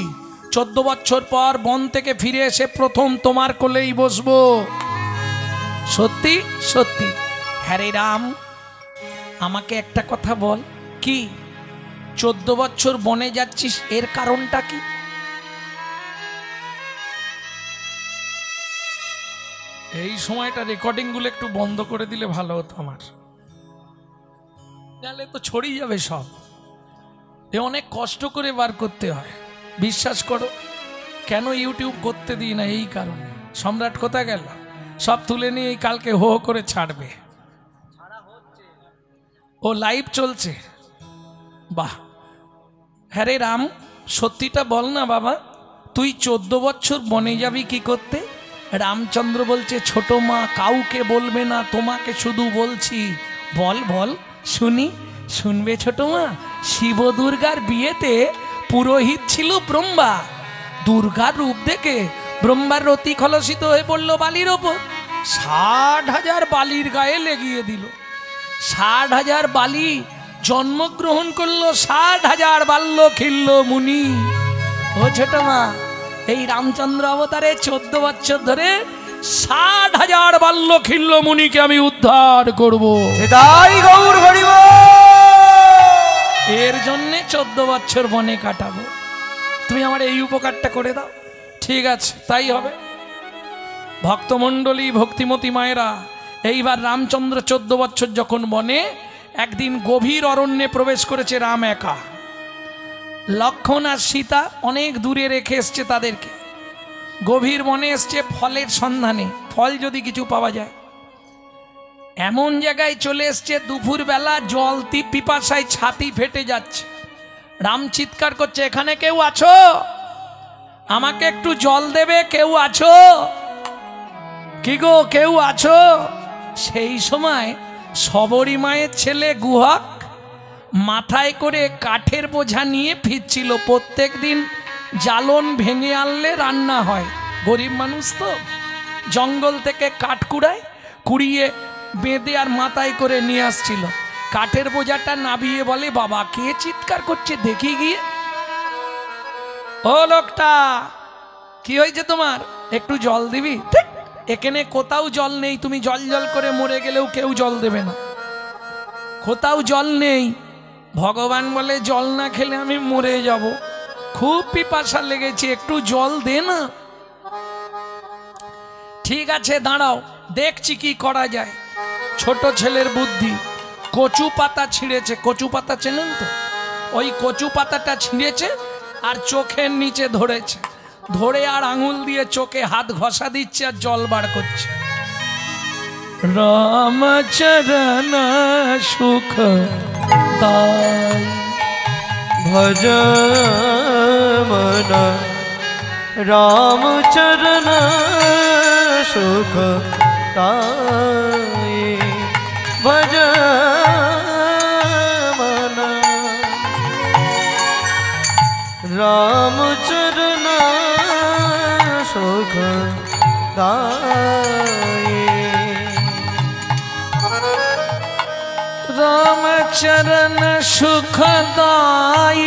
14 বছর পর বন থেকে ফিরে এসে প্রথম তোমার কোলেই বসবো। সত্যি সত্যি। হ্যাঁ রে রাম, আমাকে একটা কথা বল, কি 14 বছর বনে যাচ্ছিস, এর কারণটা কি? এই সময়টা রেকর্ডিং গুলো একটু বন্ধ করে দিলে ভালো হতো আমার, নাহলে তো ছড়িয়ে যাবে সব। এ অনেক কষ্ট করে বার করতে হয়, বিশ্বাস করো। কেন ইউটিউব করতে দিই না? এই কারণে। সম্রাট কোথায় গেল? সব তুলে নিয়ে কালকে হো করে ছাড়বে। ও লাইভ চলছে, বাহ। হ্যাঁ রে রাম, সত্যিটা বল না বাবা, তুই 14 বছর বনে যাবি কি করতে? রামচন্দ্র বলছে, ছোট মা কাউকে বলবে না, তোমাকে শুধু বলছি। বল বল শুনি। শুনবে ছোট মা? শিব দুর্গার বিয়েতে পুরোহিত ছিল ব্রহ্মা। দুর্গার রূপ দেখে ব্রহ্মার রতি খলসিত হয়ে পড়লো বালির ওপর। 60,000 বালির গায়ে লেগিয়ে দিল। 60,000 বালি জন্মগ্রহণ করলো, 60,000 বাল্য খিল্ল মুনি। ও ছোট মা, এই রামচন্দ্র অবতারে 14 বছর ধরে 60,000 বাল্য খিল্ল মুনিকে আমি উদ্ধার করব।
তাই গৌর হরিব।
এর জন্যে 14 বছর বনে কাটাবো। তুমি আমার এই উপকারটা করে দাও। ঠিক আছে, তাই হবে। ভক্তমণ্ডলী, ভক্তিমতী মায়েরা, এইবার রামচন্দ্র 14 বছর যখন বনে, একদিন গভীর অরণ্যে প্রবেশ করেছে রাম একা। লক্ষণ আর সীতা অনেক দূরে রেখে এসছে তাদেরকে। গভীর বনে এসছে ফলের সন্ধানে, ফল যদি কিছু পাওয়া যায়। এমন জায়গায় চলে এসছে দুপুরবেলা, জল পিপাসায় ছাতি ফেটে যাচ্ছে। রাম চিৎকার করছে, এখানে কেউ আছো? আমাকে একটু জল দেবে, কেউ আছো? কি গো, কেউ আছো? সেই সময় সবরী মায়ের ছেলে গুহক মাথায় করে কাঠের বোঝা নিয়ে ফিরছিল। প্রত্যেক দিন জ্বালন ভেঙে আনলে রান্না হয়। গরিব মানুষ তো, জঙ্গল থেকে কাঠ কুড়িয়ে বেঁধে আর মাথায় করে নিয়ে আসছিল। কাঠের বোঝাটা নাবিয়ে বলে, বাবা কে চিৎকার করছে দেখি গিয়ে। ও লোকটা, কি হয়েছে তোমার? একটু জল দিবি? এখানে কোথাও জল নেই, তুমি জল জল করে মরে গেলেও কেউ জল দেবে না। কোথাও জল নেই। ভগবান বলে, জল না খেলে আমি মরে যাব, খুব পিপাসা লেগেছে, একটু জল দে না। ঠিক আছে দাঁড়াও, দেখছি কি করা যায়। ছোট ছেলের বুদ্ধি। কচু পাতা ছিঁড়েছে, কচু পাতা চেনেন তো? ওই কচু পাতাটা ছিঁড়েছে আর চোখের নিচে ধরেছে, ধরে আর আঙুল দিয়ে চোখে হাত ঘষা দিচ্ছে আর জল বার করছে। রামচরণ সুখ দায়
ভজ মন রামচরণ সুখ দায় ভজ মন রামচরণ সুখ দায়
रामचरण सुखदाई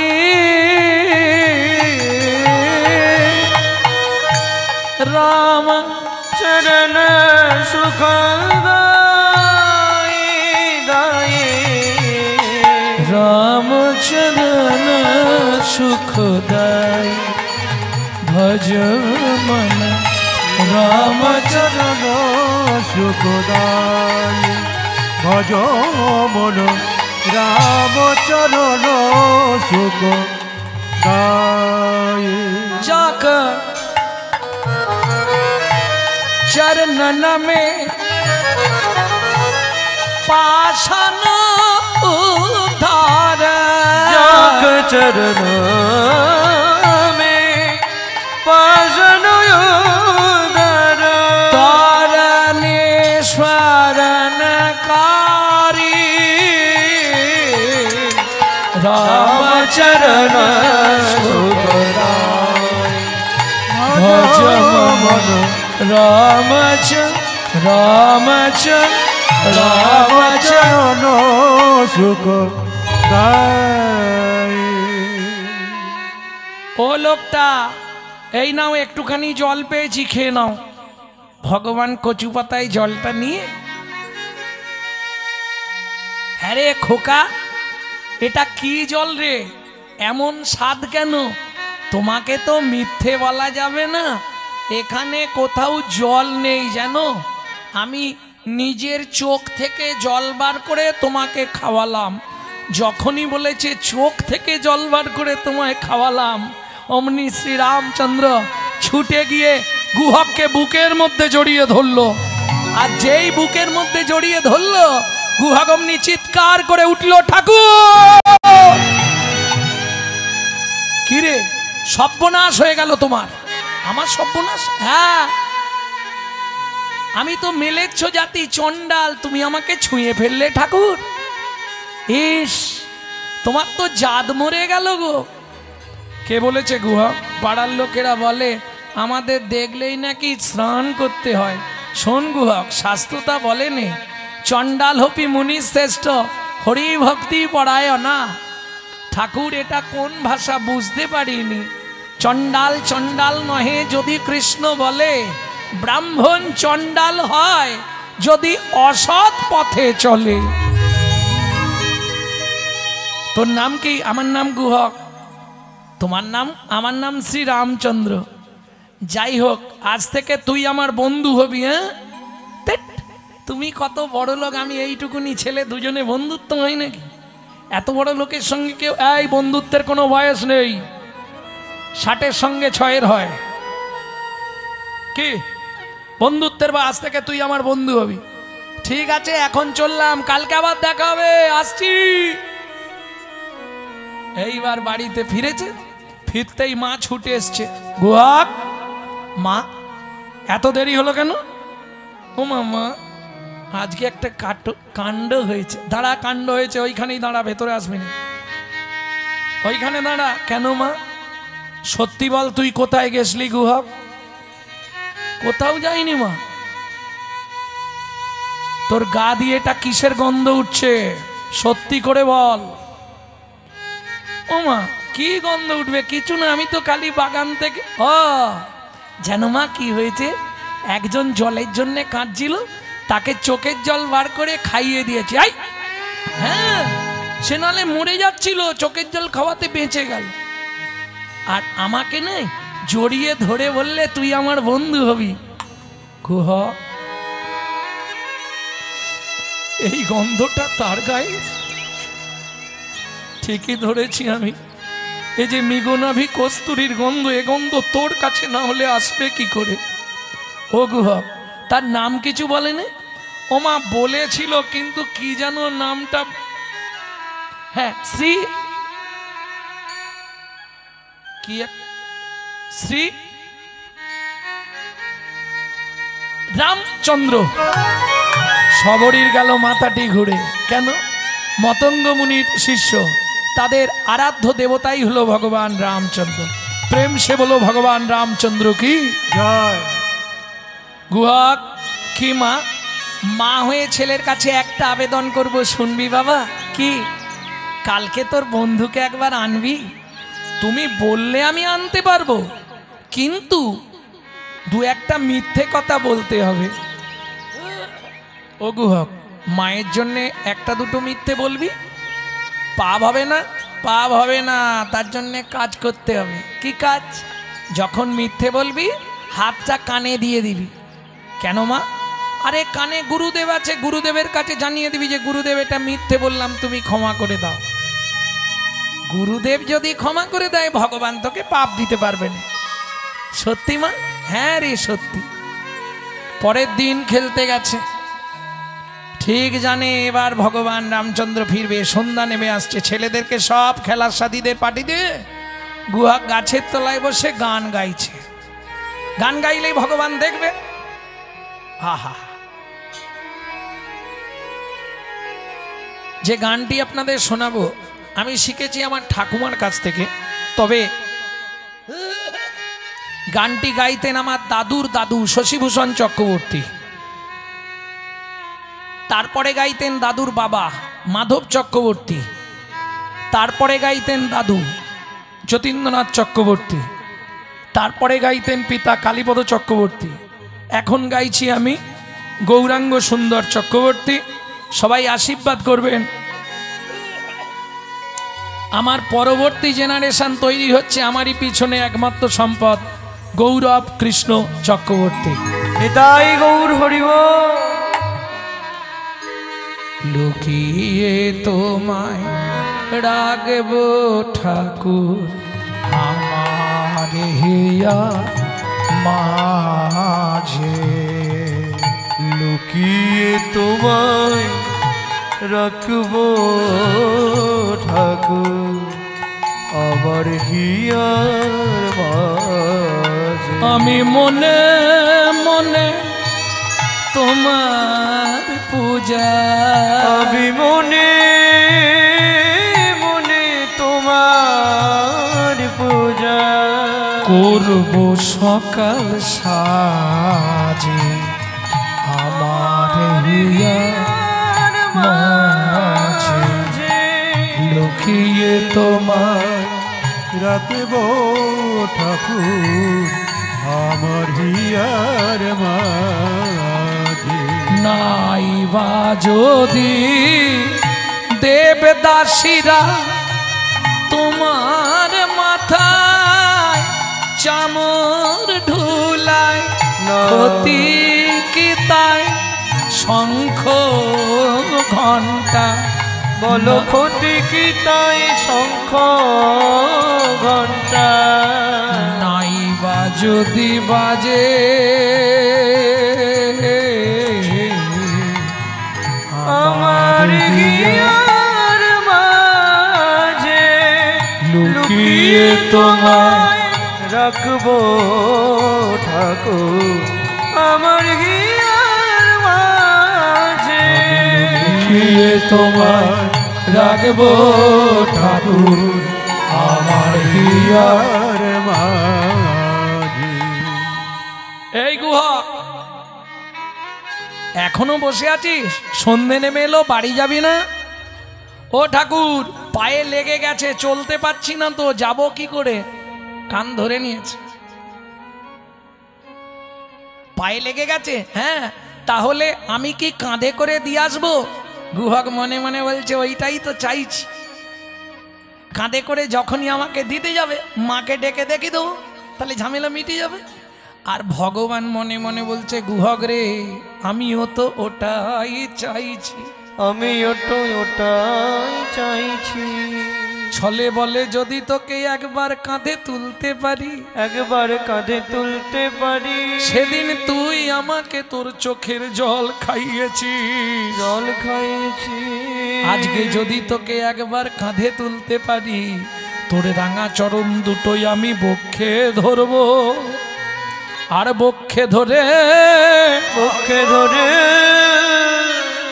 रामचरण सुखदाई
रामचरण सुखदाई भज मन
রামচরণ সুখদায় ভজ মন রামচরণ সুখদায়।
जाकर चरणन में पाषाण उद्धार
जाक चरण में पाषाण उद्धार
तारणेश्वरनकारी रामचरण सुखदाय भज मन
রামচরণ সুখদায়।
ও লোকটা, এই নাও একটুখানি জল পেয়েছি, খেয়ে নাও। ভগবান কচু পাতায় জলটা নিয়ে, হ্যাঁ রে খোকা, এটা কি জল রে, এমন স্বাদ কেন? তোমাকে তো মিথ্যে বলা যাবে না, এখানে কোথাও জল নেই জানো। আমি নিজের চোখ থেকে জল বার করে তোমাকে খাওয়ালাম। যখনই বলেছে চোখ থেকে জল বার করে তোমায় খাওয়ালাম, অমনি শ্রীরামচন্দ্র ছুটে গিয়ে গুহককে বুকের মধ্যে জড়িয়ে ধরলো। আর যেই বুকের মধ্যে জড়িয়ে ধরলো, গুহক অমনি চিৎকার করে উঠল, ঠাকুর! কিরে, সর্বনাশ হয়ে গেল তোমার। আমার সর্বনাশ? হ্যাঁ, আমি তো মেলেচ্ছ জাতি চণ্ডাল, তুমি আমাকে ছুঁয়ে ফেললে ঠাকুর। ইস, তোমার তো জাত মরে গেল গো। কে বলেছে গুহক? পাড়ার লোকেরা বলে আমাদের দেখলেই নাকি স্নান করতে হয়। শোন গুহক, শাস্ত্রতা বলেনি চণ্ডাল হপি মুনি শ্রেষ্ঠ, হরি ভক্তি পড়ায় না। ঠাকুর এটা কোন ভাষা বুঝতে পারিনি। চণ্ডাল চণ্ডাল নহে যদি কৃষ্ণ বলে, ব্রাহ্মণ চণ্ডাল হয় যদি অসৎ পথে চলে। তোর নাম কি? আমার নাম গুহক। তোমার নাম? আমার নাম শ্রী রামচন্দ্র। যাই হোক, আজ থেকে তুই আমার বন্ধু হবি। হ্যাঁ, তুমি কত বড় লোক, আমি এইটুকুনি ছেলে, দুজনে বন্ধুত্ব হয় নাকি? এত বড় লোকের সঙ্গে কেউ, এই বন্ধুত্বের কোনো বয়স নেই, 60-এর সঙ্গে 6-এর হয়। কি বন্ধুত্বের? বা আজ থেকে তুই আমার বন্ধু হবি। ঠিক আছে, এখন চললাম, কালকে আবার দেখা হবে, আসছি। এইবার বাড়িতে ফিরেছে। ফিরতেই মা ছুটে এসছে। গুহাক, মা এত দেরি হলো কেন? ও মা, আজকে একটা কাণ্ড হয়েছে। দাঁড়া, কাণ্ড হয়েছে ওইখানেই দাঁড়া, ভেতরে আসবি না, ওইখানে দাঁড়া। কেন মা? সত্যি বল, তুই কোথায় গেছলি গুহাক? কোথাও যাইনি মা। তোর গা দিয়ে এটা কিসের গন্ধ উঠছে? সত্যি করে বল। ও মা, কি গন্ধ উঠবে? কিছু না, আমি তো খালি বাগান থেকে। ও জানো মা কি হয়েছে? একজন জলের জন্য কাঁদছিল, তাকে চোখের জল বার করে খাইয়ে দিয়েছে। আই হ্যাঁ, সে নালে মরে যাচ্ছিল, চোখের জল খাওয়াতে বেঁচে গেল। আর আমাকে নেই জড়িয়ে ধরে বললে তুই আমার বন্ধু হবি। গুহ, এই গন্ধটা তার গায়ে। ঠিকই ধরেছি আমি। এই যে মিগনাভি কস্তুরীর গন্ধ, এ গন্ধ তোর কাছে না হলে আসবে কি করে? ও গুহ, তার নাম কিছু বলেনি? ও মা বলেছিল, কিন্তু কি জানো নামটা। হ্যাঁ, শ্রী কি, শ্রী রামচন্দ্র। সবরীর গেল মাথাটি ঘুরে। কেন? মতঙ্গ মুনির শিষ্য, তাদের আরাধ্য দেবতাই হলো ভগবান রামচন্দ্র। প্রেম সে বলো ভগবান রামচন্দ্র কি
জয়।
গুহা, কি মা? মা হয়ে ছেলের কাছে একটা আবেদন করব, শুনবি বাবা? কি? কালকে তোর বন্ধুকে একবার আনবি। তুমি বললে আমি আনতে পারবো, কিন্তু দু একটা মিথ্যে কথা বলতে হবে। ও গুহক, মায়ের জন্যে একটা দুটো মিথ্যে বলবি, পাপ হবে না? পাপ হবে না, তার জন্যে কাজ করতে হবে। কি কাজ? যখন মিথ্যে বলবি হাতটা কানে দিয়ে দিবি। কেন মা? আরে কানে গুরুদেব আছে, গুরুদেবের কাছে জানিয়ে দিবি যে গুরুদেব এটা মিথ্যে বললাম, তুমি ক্ষমা করে দাও। গুরুদেব যদি ক্ষমা করে দেয়, ভগবান তোকে পাপ দিতে পারবে না। সত্যি মা? হ্যাঁ রে সত্যি। পরের দিন খেলতে গেছে, ঠিক জানে এবার ভগবান রামচন্দ্র ফিরবে, সন্ধ্যা নেমে আসছে। ছেলেদেরকে সব খেলার সাথীদের পাঠিয়ে দিয়ে গুহা গাছের তলায় বসে গান গাইছে। গান গাইলেই ভগবান দেখবে। আহা, যে গানটি আপনাদের শোনাবো আমি শিখেছি আমার ঠাকুমার কাছ থেকে। তবে গানটি গাইতেন আমার দাদুর দাদু শশীভূষণ চক্রবর্তী। তারপরে গাইতেন দাদুর বাবা মাধব চক্রবর্তী। তারপরে গাইতেন দাদু যতীন্দ্রনাথ চক্রবর্তী। তারপরে গাইতেন পিতা কালীপদ চক্রবর্তী। এখন গাইছি আমি গৌরাঙ্গ সুন্দর চক্রবর্তী। সবাই আশীর্বাদ করবেন। আমার পরবর্তী জেনারেশন তৈরি হচ্ছে, আমারই পিছনে একমাত্র সম্পদ গৌরব কৃষ্ণ চক্রবর্তী।
নিতাই গৌর হরিব।
লুকিয়ে তোমায় রাগব ঠাকুর আমার হিয়া মাঝে।
লুকিয়ে তোমায় রাখবো ঠাকুর আমার হিয়ার মাঝে।
আমি মনে মনে তোমার পূজা,
আমি মনে মনে তোমার পূজা
করব সকাল সাজে আমার হিয়ার মাঝে। লুকিয়ে তোমায়
রাখবো ঠাকুর আমার হিয়ার মাঝে।
নাইবা যদি দেবদাসীরা তোমার মাথায় চামর ঢুলায়, ক্ষতি কি তাই শঙ্খ ঘণ্টা?
বলো ক্ষতি কি তাই শঙ্খ ঘণ্টা?
নাইবা যদি বাজে
আমার হিয়ার মাঝে।
লুকিয়ে
লুকিয়ে তোমায় রাখবো ঠাকুর আমার হিয়ার মাঝে,
লুকিয়ে তোমায় রাখবো ঠাকুর আমার হিয়ার
মাঝে।
এই গুহা এখনো বসে আছিস? সন্ধে নেমে এলো, বাড়ি যাবি না? ও ঠাকুর, পায়ে লেগে গেছে, চলতে পারছি না তো, যাব কি করে? কান ধরে নিয়েছে, পায়ে লেগে গেছে। হ্যাঁ, তাহলে আমি কি কাঁধে করে দিয়ে আসবো? গুহক মনে মনে বলছে ওইটাই তো চাইছি। কাঁধে করে যখনই আমাকে দিতে যাবে, মাকে ডেকে দেখে দেবো, তাহলে ঝামেলা মিটে যাবে। আর ভগবান মনে মনে বলছে, গুহক রে, আমিও তো ওটাই চাইছি,
আমি ওটাই চাইছি।
ছলে বলে যদি তোকে একবার কাঁধে তুলতে পারি,
একবার কাঁধে তুলতে পারি,
সেদিন তুই আমাকে তোর চোখের জল খাইয়েছিস,
জল খাইছি।
আজকে যদি তোকে একবার কাঁধে তুলতে পারি, তোর রাঙা চরণ দুটোই আমি বক্ষে ধরবো, আর বক্ষে ধরে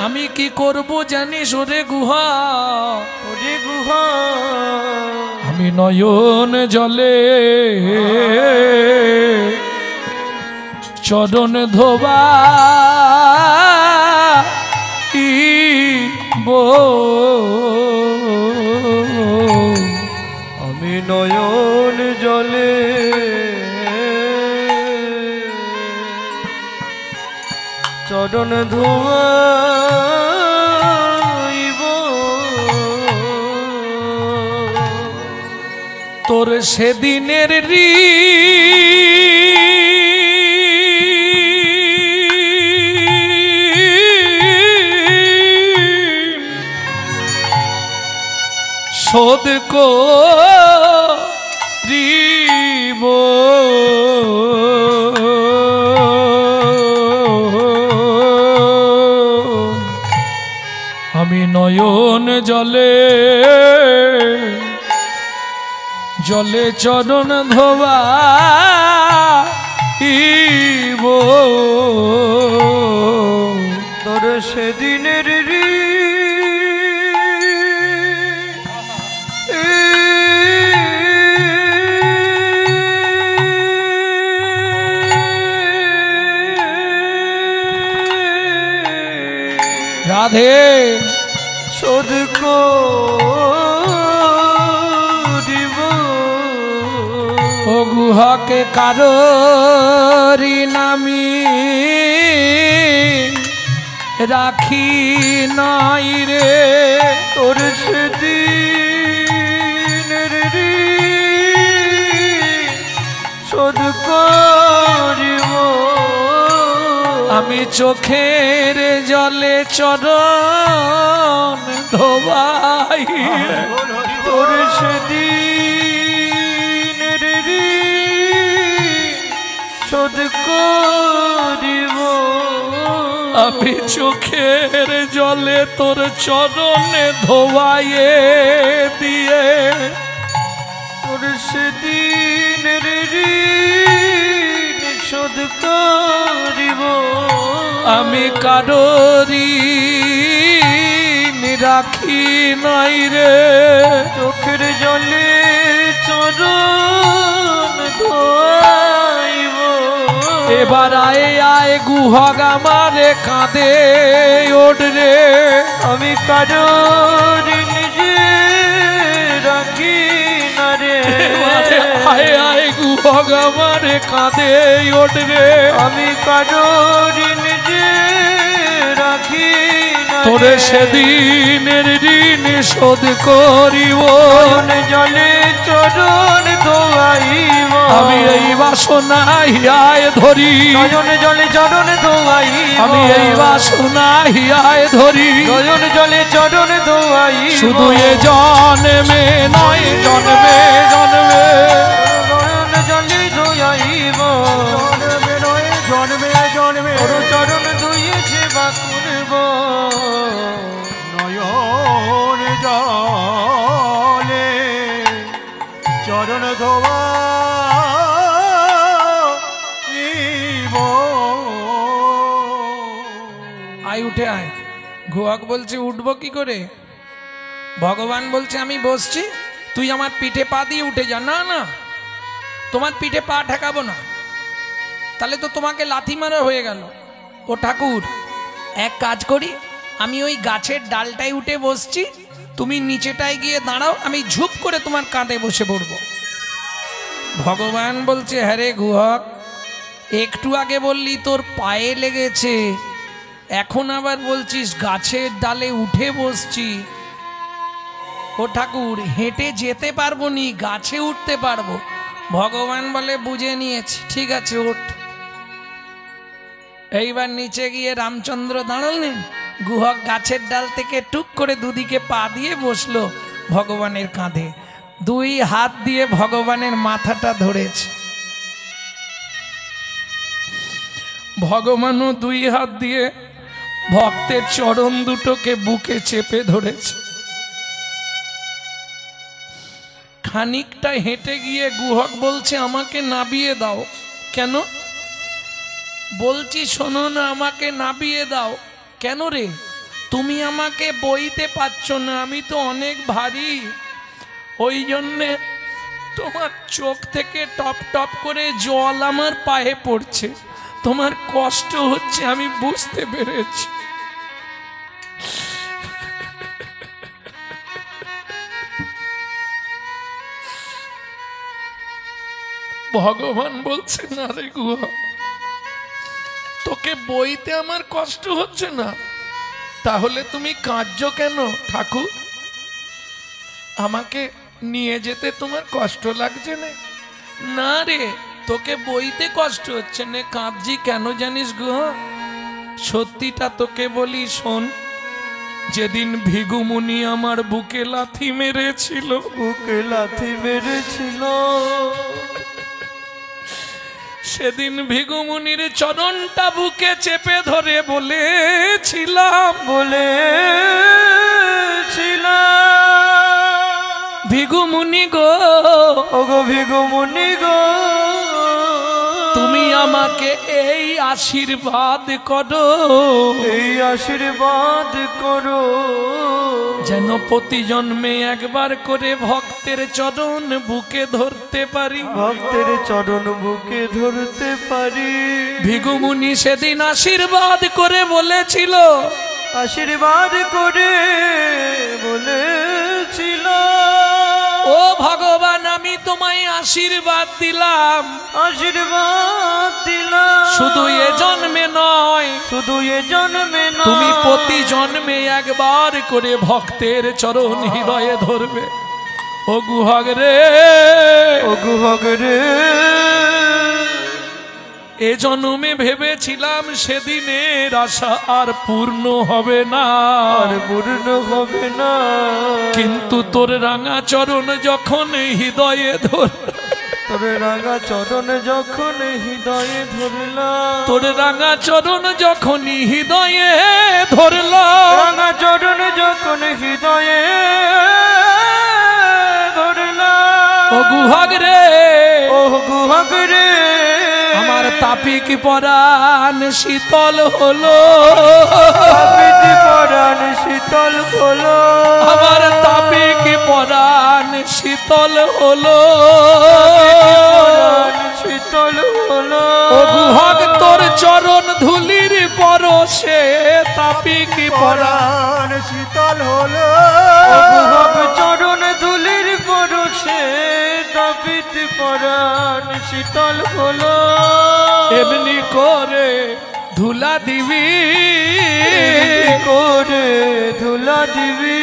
আমি কি করব জানিস ওরে গুহা?
ওরে গুহা,
আমি নয়ন জলে চরণ ধোবা
আমি নয়ন জলে চরণ ধোয়াইব,
তোর সেদিনের শোধ করিব, আমি নয়ন জলে জলে চরণ ধোবাইব,
তোর সেদিনের
রাধে
শোধ করিব।
ও গুহাকে কারোরি নামি রাখি নাই রে,
তোর সেদিনের শোধ করিব,
আমি চোখের জলে চরণ ধোবাই,
তোর সেদিনের শোধ করিব,
আমি চোখের জলে তোর চরণে ধোবাইয়ে দিয়ে,
তোর সেদিনের শোধ করিব,
আমি কারোরি রাখি নাই রে,
চোখের জলে চরণ ধোয়াইব।
এবার আয় আয় গুহক আমারে কাঁদে ওঠ রে,
আমি কারোর নিজে রাখি না রে,
আয় আয় গুহক আমারে কাঁদে ওঠ রে,
আমি কারোর নিজে রাখি না রে,
তোরে সেদিনের ঋণ শোধ করিব,
জলে চরণ ধোয়াইব,
আমি এই বাসনা হিয়ায় ধরি,
নয়ন জলে চরণ ধোয়াইব,
আমি এই বাসনা হিয়ায় ধরি,
নয়ন জলে চরণ ধোয়াইব,
শুধু এ জন্মে নয় জন্মে জন্মে,
নয়ন জলে ধোয়াইব,
জন্মে জন্মে
তোর চরণ ধুয়ে সেবা করব,
নয়ন জলে ধোয়া
আয় উঠে আয়। গুহক বলছে উঠবো কি করে? ভগবান বলছে আমি বসছি, তুই আমার পিঠে পা দিয়ে উঠে যা। না না, তোমার পিঠে পা ঠেকাবো না, তাহলে তো তোমাকে লাথি মারা হয়ে গেল। ও ঠাকুর, এক কাজ করি, আমি ওই গাছের ডালটায় উঠে বসছি, তুমি নিচেটায় গিয়ে দাঁড়াও, আমি ঝুপ করে তোমার কাঁধে বসে পড়ব। ভগবান বলছে হ্যাঁ রে গুহক, একটু আগে বললি তোর পায়ে লেগেছে, এখন আবার বলছিস গাছের ডালে উঠে বসছি। ও ঠাকুর, হেঁটে যেতে পারবো নি, গাছে উঠতে পারবো। ভগবান বলে বুঝে নিয়েছি, ঠিক আছে ওঠ। এইবার নিচে গিয়ে রামচন্দ্র দাঁড়ালেন, গুহক গাছের ডাল থেকে টুক করে দুদিকে পা দিয়ে বসলো ভগবানের কাঁধে, দুই হাত দিয়ে ভগবানের মাথাটা ধরেছে। ভগবানও দুই হাত দিয়ে ভক্তের চরণ দুটোকে বুকে চেপে ধরেছে। খানিকটা হেঁটে গিয়ে গুহক বলছে আমাকে নাবিয়ে দাও। কেন? বলছি শোনো না, আমাকে নাবিয়ে দাও। কেন রে? তুমি আমাকে বইতে পারছ না, আমি তো অনেক ভারী, ওই জন্যে তোমার চোখ থেকে টপ টপ করে জল আমার পায়ে পড়ছে, তোমার কষ্ট হচ্ছে আমি বুঝতে পেরেছি। ভগবান বলছে না রে গুহা, তোকে বইতে আমার কষ্ট হচ্ছে না, তাহলে তুমি কাঁদছো কেন? ঠাকুর, আমাকে নিয়ে যেতে তোমার কষ্ট লাগছে না? না রে, তোকে বইতে কষ্ট হচ্ছে না, কাঁদছি কেন জানিস গুহা? সত্যিটা তোকে বলি শোন, যেদিন ভিগুমুনি আমার বুকে লাথি মেরেছিল,
বুকে লাথি মেরেছিল,
সেদিন ভিগুমুনির চরণটা বুকে চেপে ধরে বলেছিলাম, ভিগুমুনি গো,
ওগো ভিগুমুনি গো,
তুমি আমাকে এই আশীর্বাদ করো,
এই আশীর্বাদ করো,
যেন প্রতি জন্মে একবার করে ভক্তের চরণ বুকে ধরতে পারি,
ভক্তের চরণ বুকে ধরতে পারি।
ভিগুমুনি সেদিন আশীর্বাদ করে বলেছিল,
আশীর্বাদ করে বলেছিল,
ও ভগবান আমি তোমায় আশীর্বাদ দিলাম,
আশীর্বাদ দিলাম,
শুধু এ জন্মে নয়,
শুধু এ জন্মে নয়,
তুমি প্রতি জন্মে একবার করে ভক্তের চরণ হৃদয়ে ধরবে। ও গুহক রে,
ও গুহক রে,
এ জন্মে ভেবেছিলাম সেদিনের আশা আর পূর্ণ হবে না,
আর পূর্ণ হবে না,
কিন্তু তোর রাঙা চরণ যখন হৃদয়ে ধর,
তোর রাঙা চরণ যখন হৃদয়ে ধরলাম,
তোর রাঙা চরণ যখন হৃদয়ে ধরলাম,
রাঙা চরণ যখন হৃদয়ে ধরলাম,
ও গুহক রে,
ও গুহক রে,
আমার তাপিক পরাণ শীতল হলো,
তাপিক পরাণ শীতল হলো,
আমার তাপিক পরাণ শীতল হলো,
শীতল হলো,
ও গুহক তোর চরণ ধুলির পরশে তাপিক পরাণ
শীতল হলো,
ও গুহক চরণ ধুলির পরশে তাপিত পরাণ শীতল হলো,
এমনি করে ধুলা দিবি,
করে ধুলা দিবি,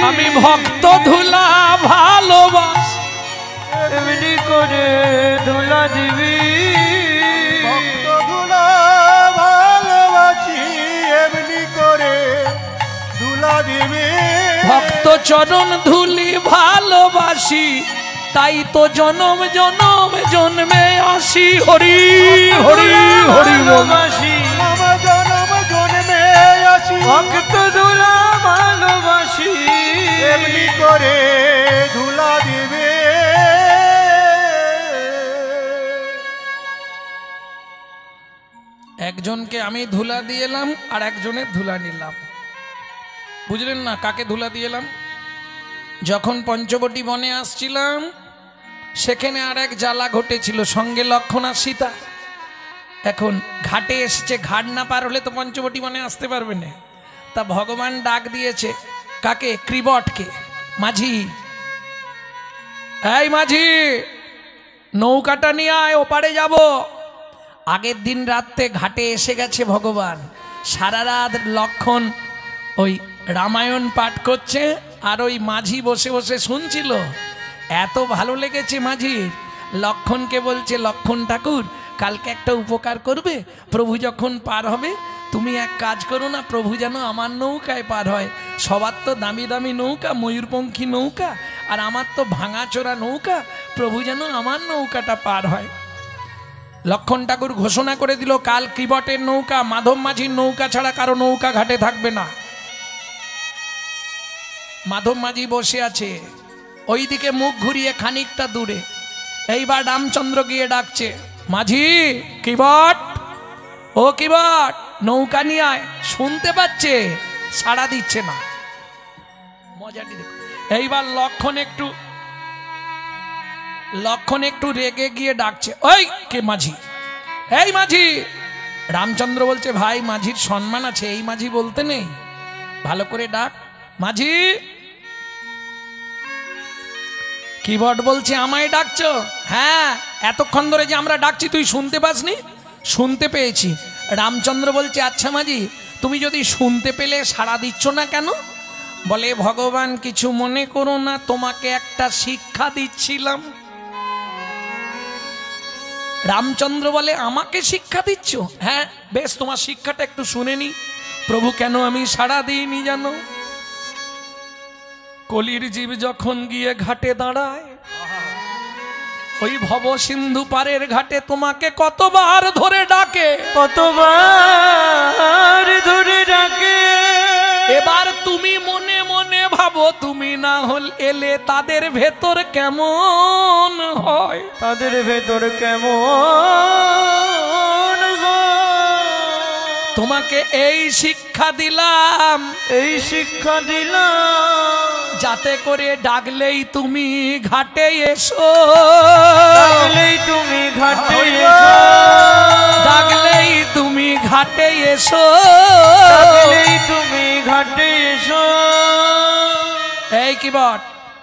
আমি ভক্ত ধুলা ভালোবাস,
এমনি করে ধুলা দিবি,
ভক্ত ধুলা ভালোবাসি, এমনি করে ধুলা দিবি,
ভক্ত চরণ ধুলি ভালোবাসি, তাই তো জনম জনম জন্মে আসি, হরি হরি হরি বল।
ভালোবাসি,
আমার জনম জন্মে আসি,
ভক্ত ধুলা ভালোবাসি,
এমনি করে ধুলা দিবে,
একজনকে আমি ধুলা দিয়ে এলাম আর একজনের ধুলা নিলাম। বুঝলেন না কাকে ধুলা দিয়ে এলাম? যখন পঞ্চবটী বনে আসছিলাম সেখানে আর এক জ্বালা ঘটেছিল, সঙ্গে লক্ষণ আর সীতা। এখন ঘাটে এসেছে, ঘাট না পার হলে তো পঞ্চবটী বনে আসতে পারবে না। তা ভগবান ডাক দিয়েছে কাকে? ক্রিবটকে। মাঝি, এই মাঝি, নৌকাটা নিয়ে আয়, ওপারে যাব। আগের দিন রাত্রে ঘাটে এসে গেছে ভগবান, সারা রাত লক্ষণ ওই রামায়ণ পাঠ করছে আর ওই মাঝি বসে বসে শুনছিল। এত ভালো লেগেছে মাঝির, লক্ষণকে বলছে, লক্ষণ ঠাকুর কালকে একটা উপকার করবে, প্রভু যখন পার হবে তুমি এক কাজ করো না, প্রভু যেন আমার নৌকায় পার হয়। সবার তো দামি দামি নৌকা, ময়ূরপঙ্খী নৌকা, আর আমার তো ভাঙাচোরা নৌকা, প্রভু যেন আমার নৌকাটা পার হয়। লক্ষণ ঠাকুর ঘোষণা করে দিল, কাল ক্রিবটের নৌকা, মাধব মাঝির নৌকা ছাড়া কারো নৌকা ঘাটে থাকবে না। মাধব মাঝি বসে আছে, ওইদিকে মুখ ঘুরিয়ে খানিকটা দূরে। এইবার রামচন্দ্র গিয়ে ডাকছে, মাঝি, ক্রিবট, ও ক্রিবট, নৌকা নিয়ে আয়। শুনতে পাচ্ছে, সাড়া দিচ্ছে না। মজাটি দেখো। এইবার লক্ষণ একটু রেগে গিয়ে ডাকছে, ওই কে মাঝি, এই মাঝি। রামচন্দ্র বলছে, ভাই মাঝির সম্মান আছে, এই মাঝি বলতে নেই, ভালো করে ডাক, মাঝি। কিবোর্ড বলছে, আমায় ডাকছো? হ্যাঁ, এতক্ষণ ধরে যে আমরা ডাকছি তুই শুনতে পাসনি? শুনতে পেয়েছি। রামচন্দ্র বলছে, আচ্ছা মাঝি, তুমি যদি শুনতে পেলে সাড়া দিচ্ছ না কেন? বলে, ভগবান কিছু মনে করো না, তোমাকে একটা শিক্ষা দিচ্ছিলাম। রামচন্দ্র বলে, আমাকে শিক্ষা দিচ্ছ? হ্যাঁ, বেশ, তোমার শিক্ষাটা একটু শুনে নি। প্রভু কেন আমি সাড়া দিইনি জানো? কলির জীব যখন গিয়ে ঘাটে দাঁড়ায়, ওই ভব সিন্ধু পারের ঘাটে তোমাকে কতবার ধরে ডাকে,
কতবার ধরে ডাকে।
এবার তুমি মনে মনে ভাবো, তুমি না হল এলে তাদের ভেতর কেমন হয়,
তাদের ভেতর কেমন হয়।
তোমাকে এই শিক্ষা দিলাম,
এই শিক্ষা দিলাম,
যাতে করে ডাকলেই তুমি ঘাটে এসো,
ডাকলেই তুমি ঘাটে এসো,
ডাকলেই তুমি ঘাটে এসো,
ডাকলেই তুমি ঘাটে এসো।
এই কিবট,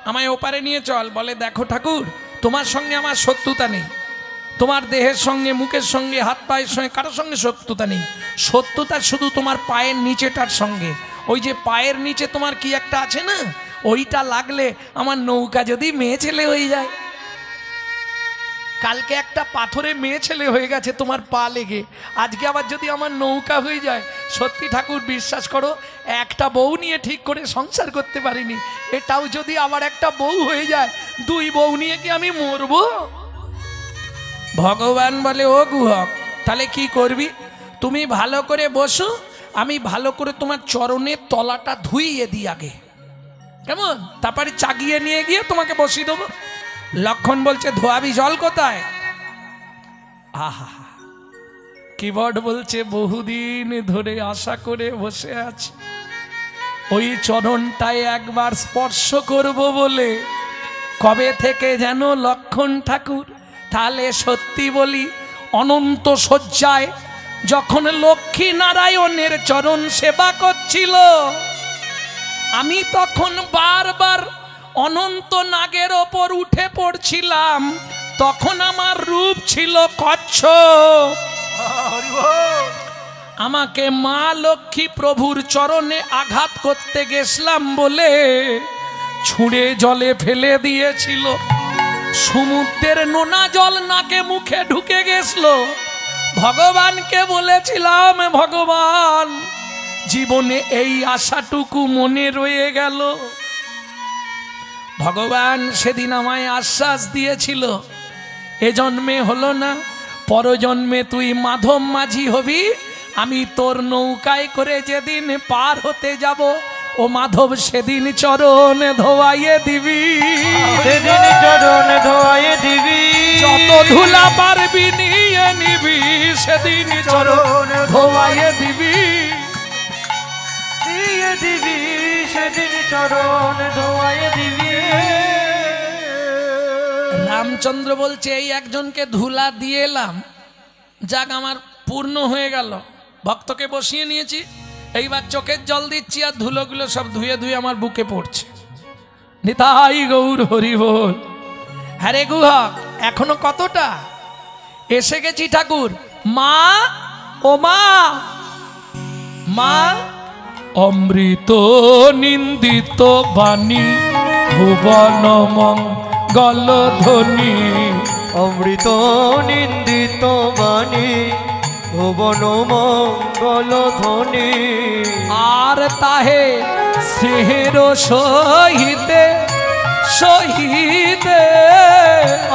আমায় ওপারে নিয়ে চল। বলে, দেখো ঠাকুর, তোমার সঙ্গে আমার শত্রুতা নেই, তোমার দেহের সঙ্গে, মুখের সঙ্গে, হাত পায়ের সঙ্গে কারোর সঙ্গে শত্রুতা নেই। শত্রুতা শুধু তোমার পায়ের নিচেটার সঙ্গে। ওই যে পায়ের নিচে তোমার কি একটা আছে না, ওইটা লাগলে আমার নৌকা যদি মেয়ে ছেলে হয়ে যায়। কালকে একটা পাথরে মেয়ে ছেলে হয়ে গেছে তোমার পা লেগে, আজকে আবার যদি আমার নৌকা হয়ে যায়, সত্যি ঠাকুর বিশ্বাস করো, একটা বউ নিয়ে ঠিক করে সংসার করতে পারিনি, এটাও যদি আবার একটা বউ হয়ে যায়, দুই বউ নিয়ে কি আমি মরবো? ভগবান বলে, ও গুহক, তাহলে কি করবি? তুমি ভালো করে বসো, আমি ভালো করে তোমার চরণের তলাটা ধুইয়ে দিই আগে, কেমন? তারপরে চাগিয়ে নিয়ে গিয়ে তোমাকে বসিয়ে দেবো। লক্ষণ বলছে, ধোয়াবি জল কোথায়? আহা, কিবোর্ড বলছে, বহুদিন ধরে আশা করে বসে আছি, ওই চরণটায় একবার স্পর্শ করব বলে, কবে থেকে যেন লক্ষণ ঠাকুর। তাহলে সত্যি বলি, অনন্ত শয্যায় যখন লক্ষ্মী নারায়ণের চরণ সেবা করছিল, আমি তখন বারবার অনন্ত নাগের ওপর উঠে পড়ছিলাম। তখন আমার রূপ ছিল কচ্ছপ, আমাকে মা লক্ষ্মী প্রভুর চরণে আঘাত করতে গেছিলাম বলে ছুঁড়ে জলে ফেলে দিয়েছিল। সমুদ্রের নোনা জল নাকে মুখে ঢুকে গেছিল। ভগবানকে বলেছিলাম, ভগবান জীবনে এই আশাটুকু মনে রয়ে গেল। ভগবান সেদিন আমায় আশ্বাস দিয়েছিল, এ জন্মে হলো না, পরজন্মে তুই মাধব মাঝি হবি, আমি তোর নৌকায় করে যেদিন পার হতে যাব, ও মাধব সেদিন চরণ ধোয়াইয়ে দিবি,
সেদিন চরণ ধোয়াইয়ে দিবি,
যত ধুলা পারবি নিয়ে নিবি সেদিন চরণ ধোয়াইয়ে দিবি,
দিয়ে দিবি সেদিন চরণ ধোয়াইয়ে দিবি।
রামচন্দ্র বলছে এই একজনকে ধুলা দিয়ে এলাম, যাক আমার পূর্ণ হয়ে গেল। ভক্তকে বসিয়ে নিয়েছি, এইবার চোখের জল দিচ্ছি আর ধুলোগুলো সব ধুয়ে ধুয়ে আমার বুকে পড়ছে। নিতাই গৌর হরি বল। হ্যাঁ রে গুহক, এখনো কতটা? এসে গেছি ঠাকুর। মা, ও মা, মা। অমৃত নিন্দিত বাণী ভুবন মঙ্গল ধ্বনি,
অমৃত নিন্দিত বাণী ভুবন মঙ্গল ধ্বনি।
আর তাহে স্নেহের সহিতে সহিতে,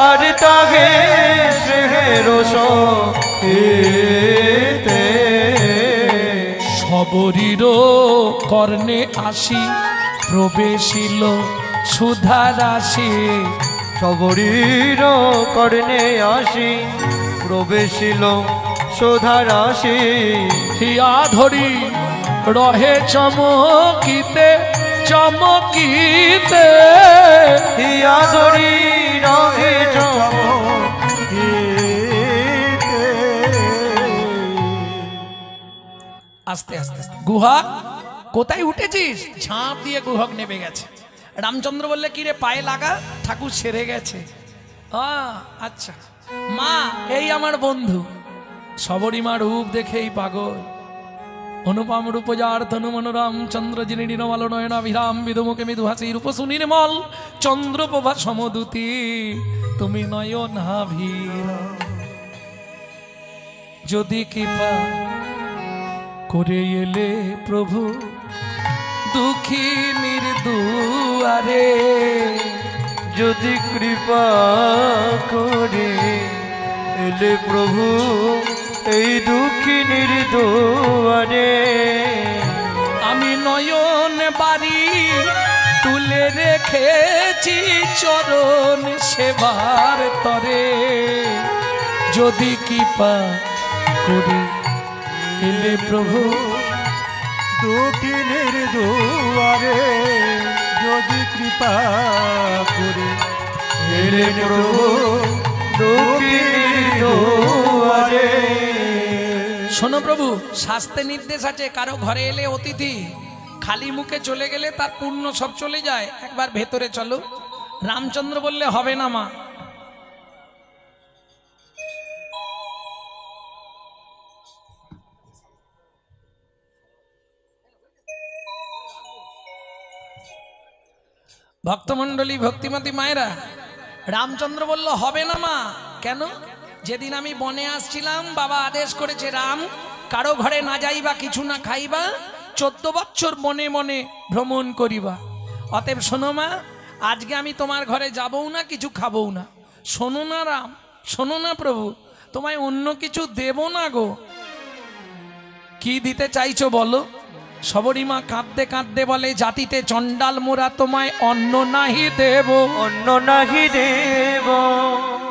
আর তাহে স্নেহের সহিতে,
সবরীর কর্ণে আসি প্রবেশিল সুধা রাশি,
সবরীর কর্ণে আসি প্রবেশিল সুধা রাশি।
হিয়া ধরি রহে চমকিতে চমকিতে,
হিয়া ধরি রহে
আস্তে আস্তে আস্তে। গুহক কোথায় উঠেছিস? ঝাঁপ দিয়ে গুহক নেমে গেছে। রামচন্দ্র বললে কি রে, পায়ে লাগা, ঠাকুর সেরে গেছে। আচ্ছা মা, এই আমার বন্ধু। সবরীমা রূপ দেখেই পাগল। অনুপম রূপ যার তনু মনোরম, চন্দ্র যিনি নিরমল নয়নাভিরাম, বিধুমুখে মৃদু হাসি রূপ সুনির্মল, চন্দ্রপ্রভা সমদূতি তুমি নয়নাভির। যদি কৃপা করে এলে প্রভু দুঃখী নির্দুয়ারে,
যদি কৃপা করে এলে প্রভু এই দুঃখিনীর দুয়ারে।
আমি নয়ন বাড়ি তুলে রেখেছি চরণ সেবার তরে, যদি কৃপা করে এলে প্রভু
দক্ষিণের দুয়ারে, যদি কৃপা করে
এলে প্রভু দক্ষিণের দুয়ারে।
শোনো প্রভু, শাস্ত্রে নির্দেশ আছে কারো ঘরে এলে অতিথি খালি মুখে চলে গেলে তার পুণ্য সব চলে যায়, একবার ভেতরে চলো। রামচন্দ্র বললে হবে না মা। ভক্তমণ্ডলী, ভক্তিমতী মায়েরা, রামচন্দ্র বলল হবে না মা। কেন? যেদিন আমি বনে আসছিলাম বাবা আদেশ করেছে রাম কারো ঘরে না যাইবা, কিছু না খাইবা, 14 বছর মনে মনে ভ্রমণ করিবা। অতএব শোনো মা, আজকে আমি তোমার ঘরে যাবও না, কিছু খাবও না। শোনো না রাম, শোনো না প্রভু, তোমায় অন্য কিছু দেব না গো। কি দিতে চাইছো বলো? সবরীমা কাঁদতে কাঁদতে বলে, জাতিতে চণ্ডাল মোরা তোমায় অন্ন নাহি দেব,
অন্ন নাহি দেব।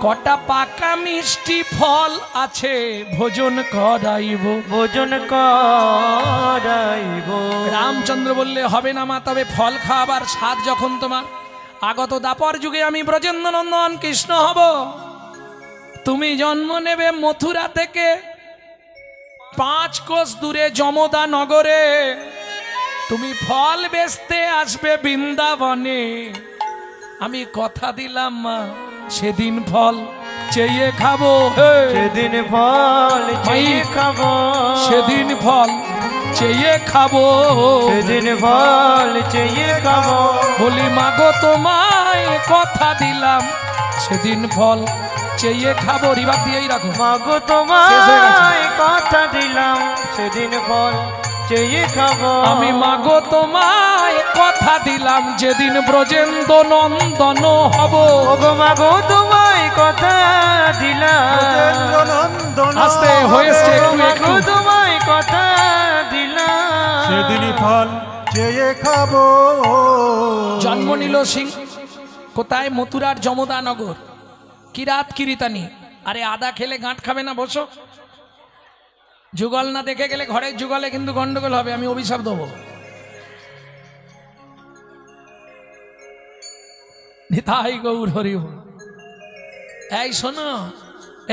কটা পাকা মিষ্টি ফল আছে ভোজন করাইব,
ভোজন করাইব।
রামচন্দ্র বললে হবে না মা, তবে ফল খাবার স্বাদ যখন তোমার, আগত দাপর যুগে আমি ব্রজেন্দ্র নন্দন কৃষ্ণ হব, তুমি জন্ম নেবে মথুরা থেকে 5 কোষ দূরে যমদা নগরে, তুমি ফল বেচতে আসবে বৃন্দাবনে। আমি কথা দিলাম মা, সেদিন ফল চেয়ে খাবো,
সেদিন ফল চেয়ে খাবো,
সেদিন ফল চেয়ে খাবো,
সেদিন ফল চেয়ে খাবো।
বলি মাগো তোমায় কথা দিলাম, সেদিন ফল চেয়ে খাবো। রিভাব দিয়েই রাখো।
মাগো তোমায় কথা দিলাম, সেদিন ফল চেয়ে খাবো।
আমি মাগো তোমায় কথা দিলাম, যেদিন ব্রজেন্দ্র নন্দন হব।
ওগো মাগো তোমায় কথা দিলাম,
আস্তে হয়েছে একটু একটু।
মাগো তোমায় কথা দিলাম,
সেদিনই ফল চেয়ে খাবো।
জন্ম নিল সিং কোথায়? মথুরার যমদা নগর। কিরাত কিরিতানি আরে আদা খেলে গাঁট খাবে না, বসো। যুগল না দেখে গেলে ঘরের যুগলে কিন্তু গন্ডগোল হবে, আমি অভিশাপ দেবো। নিতাই গৌর হরি বল। এই শোনো,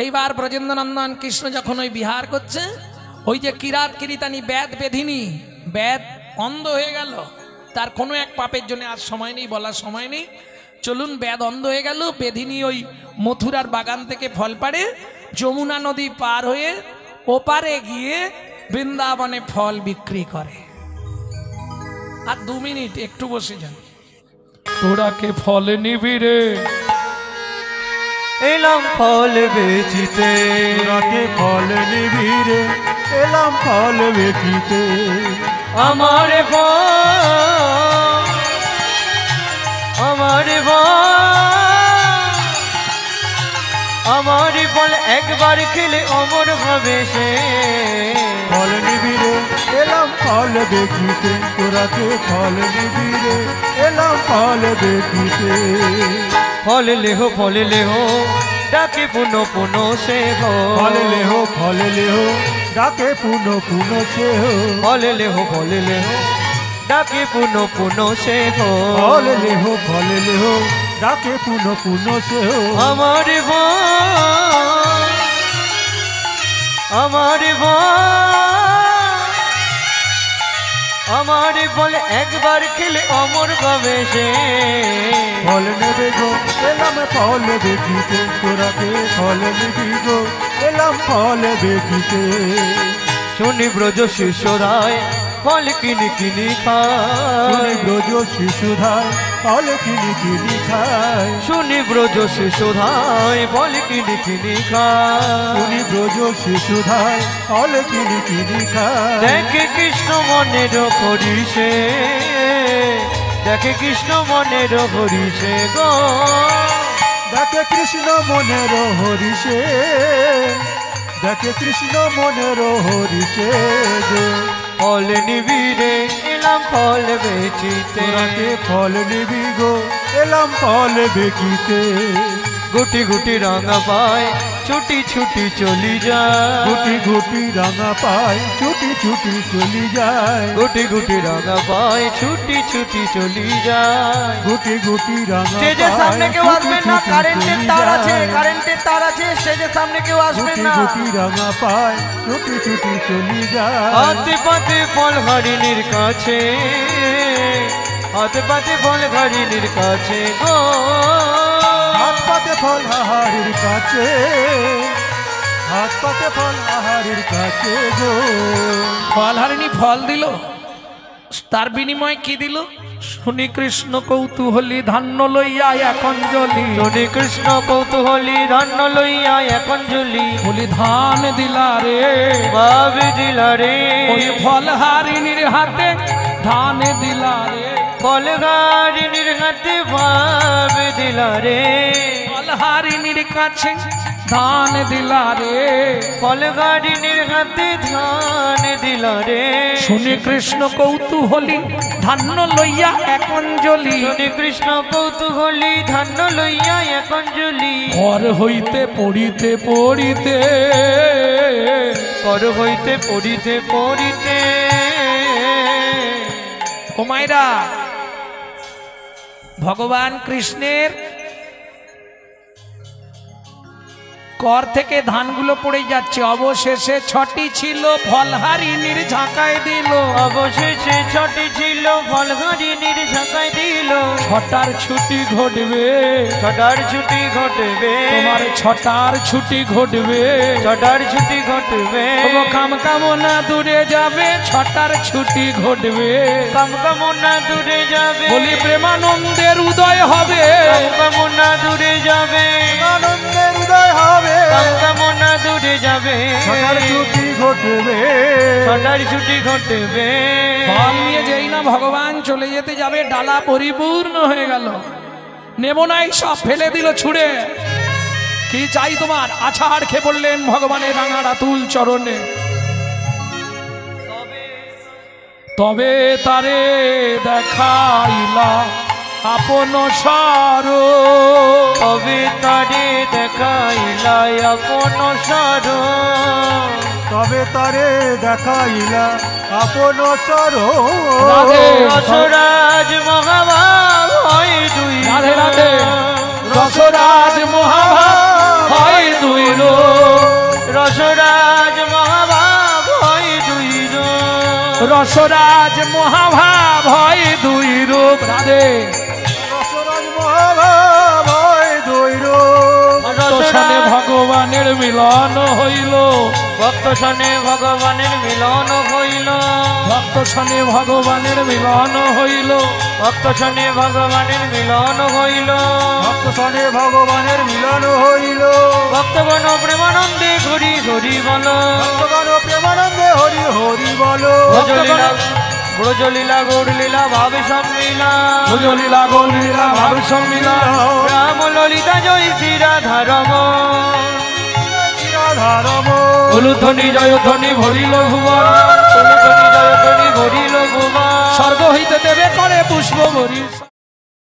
এইবার ব্রজেন্দ্রনন্দন কৃষ্ণ যখন ওই বিহার করছে, ওই যে কিরাত কিরিতানি বেদ বেধিনী, বেদ অন্ধ হয়ে গেল, তার কোনো এক পাপের জন্য আর সময় নেই, বলার সময় নেই। চলুন, বেদ অন্ধ হয়ে গেল, বেধিনী ওই মথুরার বাগান থেকে ফল পাড়ে, যমুনা নদী পার হয়ে ওপারে গিয়ে বৃন্দাবনে ফল বিক্রি করে। আর 2 মিনিট একটু বসে যান। তোরা কে ফল নিবি রে?
এলাম ফল বেচিতে।
তোরাকে ফল নিবি রে, এলাম ফল বেচিতে।
আমার ফল, আমার ফল, আমার ফল একবার খেলে অমর হবে সে।
ফল নিবি রে, এলাম ফল বেচিতে। তোরাকে ফল নিবি রে, এলাম ফল বেচিতে।
ফল লেহ ডাকে পুনো পুনো সে হো।
ফল লেহ ডাকে পুনো পুনো সে হো।
ফল লেহ ডাকে পুনো পুনো সে হো।
ফল লেহ ডাকে পুনো পুনো সে হো।
আমার ফল, আমার ফল, আমার ফল একবার খেলে অমর হবে সে।
ফল নেবে গো, এলাম ফল বেচিতে। তোরাকে ফল নিবি গো, এলাম ফল বেচিতে।
শুনি ব্রজ শিষ্যরায় ফল কিনি কিনি খায়।
শুনি ব্রজ শিশুধায় ফল কিনি কিনি খায়।
শুনি ব্রজ শিশুধায় ফল কিনি কিনি খায়।
শুনি ব্রজ শিশুধায় ফল কিনি কিনি খায়।
দেখে কৃষ্ণ মনের হরিষে, দেখে কৃষ্ণ মনের হরিষে গো।
দেখে কৃষ্ণ মনের হরিষে, দেখে কৃষ্ণ মনের হরিষে গো।
ফল নিবি রে, এলাম ফল বেচিতে।
তোরাকে ফল নিবি গো, এলাম ফল বেচিতে।
গুটি গুটি রাঙা পায় ছুটি ছুটি চলি যায়।
গুটি গুটি রাঙা পায় ছুটি ছুটি চলি যায়।
গুটি গুটি রাঙা পায় ছুটি ছুটি চলি যায়।
গুটি গুটি রাঙা
স্টেজের সামনে কেউ
পায়
আসবেন
ছুটি
না,
ছুটি
কারেন্টের
চলি
তার আছে,
যায়।
কারেন্টের তার আছে, স্টেজের সামনে কেউ আসবেন
গুটি
না।
গুটি রাঙা পায় ছুটি ছুটি চলি যায়।
হাতে পাতে ফল হারিনীর কাছে, হাতে পাতে ফল হারিনীর কাছে গো।
হাত পাতে ফল আহারের কাছে, হাত পাতে ফল আহারের কাছে গো।
ফল হারিনি ফল দিল, তার বিনিময়ে কি দিল? শুনি কৃষ্ণ কৌতূহলী ধান্য লইয়া এখন জলি।
শুনি কৃষ্ণ কৌতূহলী ধান্য লইয়া এখন জলি।
বলি ধান দিলা রে,
ভাবে দিলা রে।
ওই ফল হারিনির হাতে ধান দিলা রে।
ফল হারিনীর হাতে ভাবে দিলা রে।
ফল হারিনির কাছে ধান দিলা রে।
ফল হারিনীর হাতে ধান দিলা রে।
শুনি কৃষ্ণ কৌতূহলী ধান্য লইয়া এখন জলি।
শুনি কৃষ্ণ কৌতূহলী ধান্য লইয়া এখন জলি।
ঘর হইতে পড়িতে পড়িতে,
কর হইতে পড়িতে পড়িতে।
ও মাইরা, ভগবান কৃষ্ণের কর থেকে ধানগুলো পড়ে যাচ্ছে। অবশেষে 6টি ছিল ফল হারিনির ঝাঁকায় দিল।
অবশেষে 6টি ছিল ফল হারিনীর ঝাঁকায় দিল।
6টার ছুটি ঘটবে,
6টার ছুটি ঘটবে।
তোমার 6টার ছুটি ঘটবে।
6টার ছুটি ঘটবে।
কাম কামনা দূরে যাবে, 6টার ছুটি ঘটবে।
কাম কামনা দূরে যাবে।
বলি প্রেমানন্দের উদয় হবে।
কাম কামনা দূরে যাবে।
আনন্দের উদয় হবে।
কাম কামনা দূরে যাবে।
6টার ছুটি ঘটবে।
6টার ছুটি ঘটবে।
ফল নিয়ে যেই না ভগবান চলে যেতে যাবে, ডালা পরিপূর্ণ হয়ে গেল। নেব নাই, সব ফেলে দিল ছুঁড়ে। কি চাই তোমার? আছাড় খেয়ে পড়লেন ভগবানের রাঙা রাতুল চরণে। তবে তারে দেখাইলা আপন সার।
তবে তারে দেখাইলা যায় আপন সাধন
তবে তারে দেখাইলা আপন
রাধে।
চরণ
রসরাজ মহাভাব হয় দুই
রাধে রাধে। রসরাজ মহাভাব হয় দুই রূপ।
রসরাজ মহাভাব হয় দুই
রসরাজ মহাভাব হয় দুই রূপ। রাধে।
রসরাজ মহাভাব হয় দুই রূপ
ভক্ত সনে ভগবানের মিলন হইল।
ভক্ত সনে ভগবানের মিলন হইল
ভক্ত সনে ভগবানের মিলন হইল।
ভক্ত সনে ভগবানের মিলন হইল
ভক্ত সনে ভগবানের মিলন হইল
ভক্তগণ প্রেমানন্দে হরি হরি বল
ভক্তগণ প্রেমানন্দে হরি হরি বলো
ব্রজলীলা ব্রজলীলা গৌরলীলা ভাবে সম্মিলা
ভুজলীলা গৌরীলা ভাব সম্মিলন।
রাম ললিতা জয় শ্রী রাধা রমণ
রাধারম
উলুধ্বনি জয়ধ্বনি ভরিল ভুবন।
জয় জয় ভরিল ভুবন
স্বর্গ হইতে দেবে করে পুষ্প ভরি।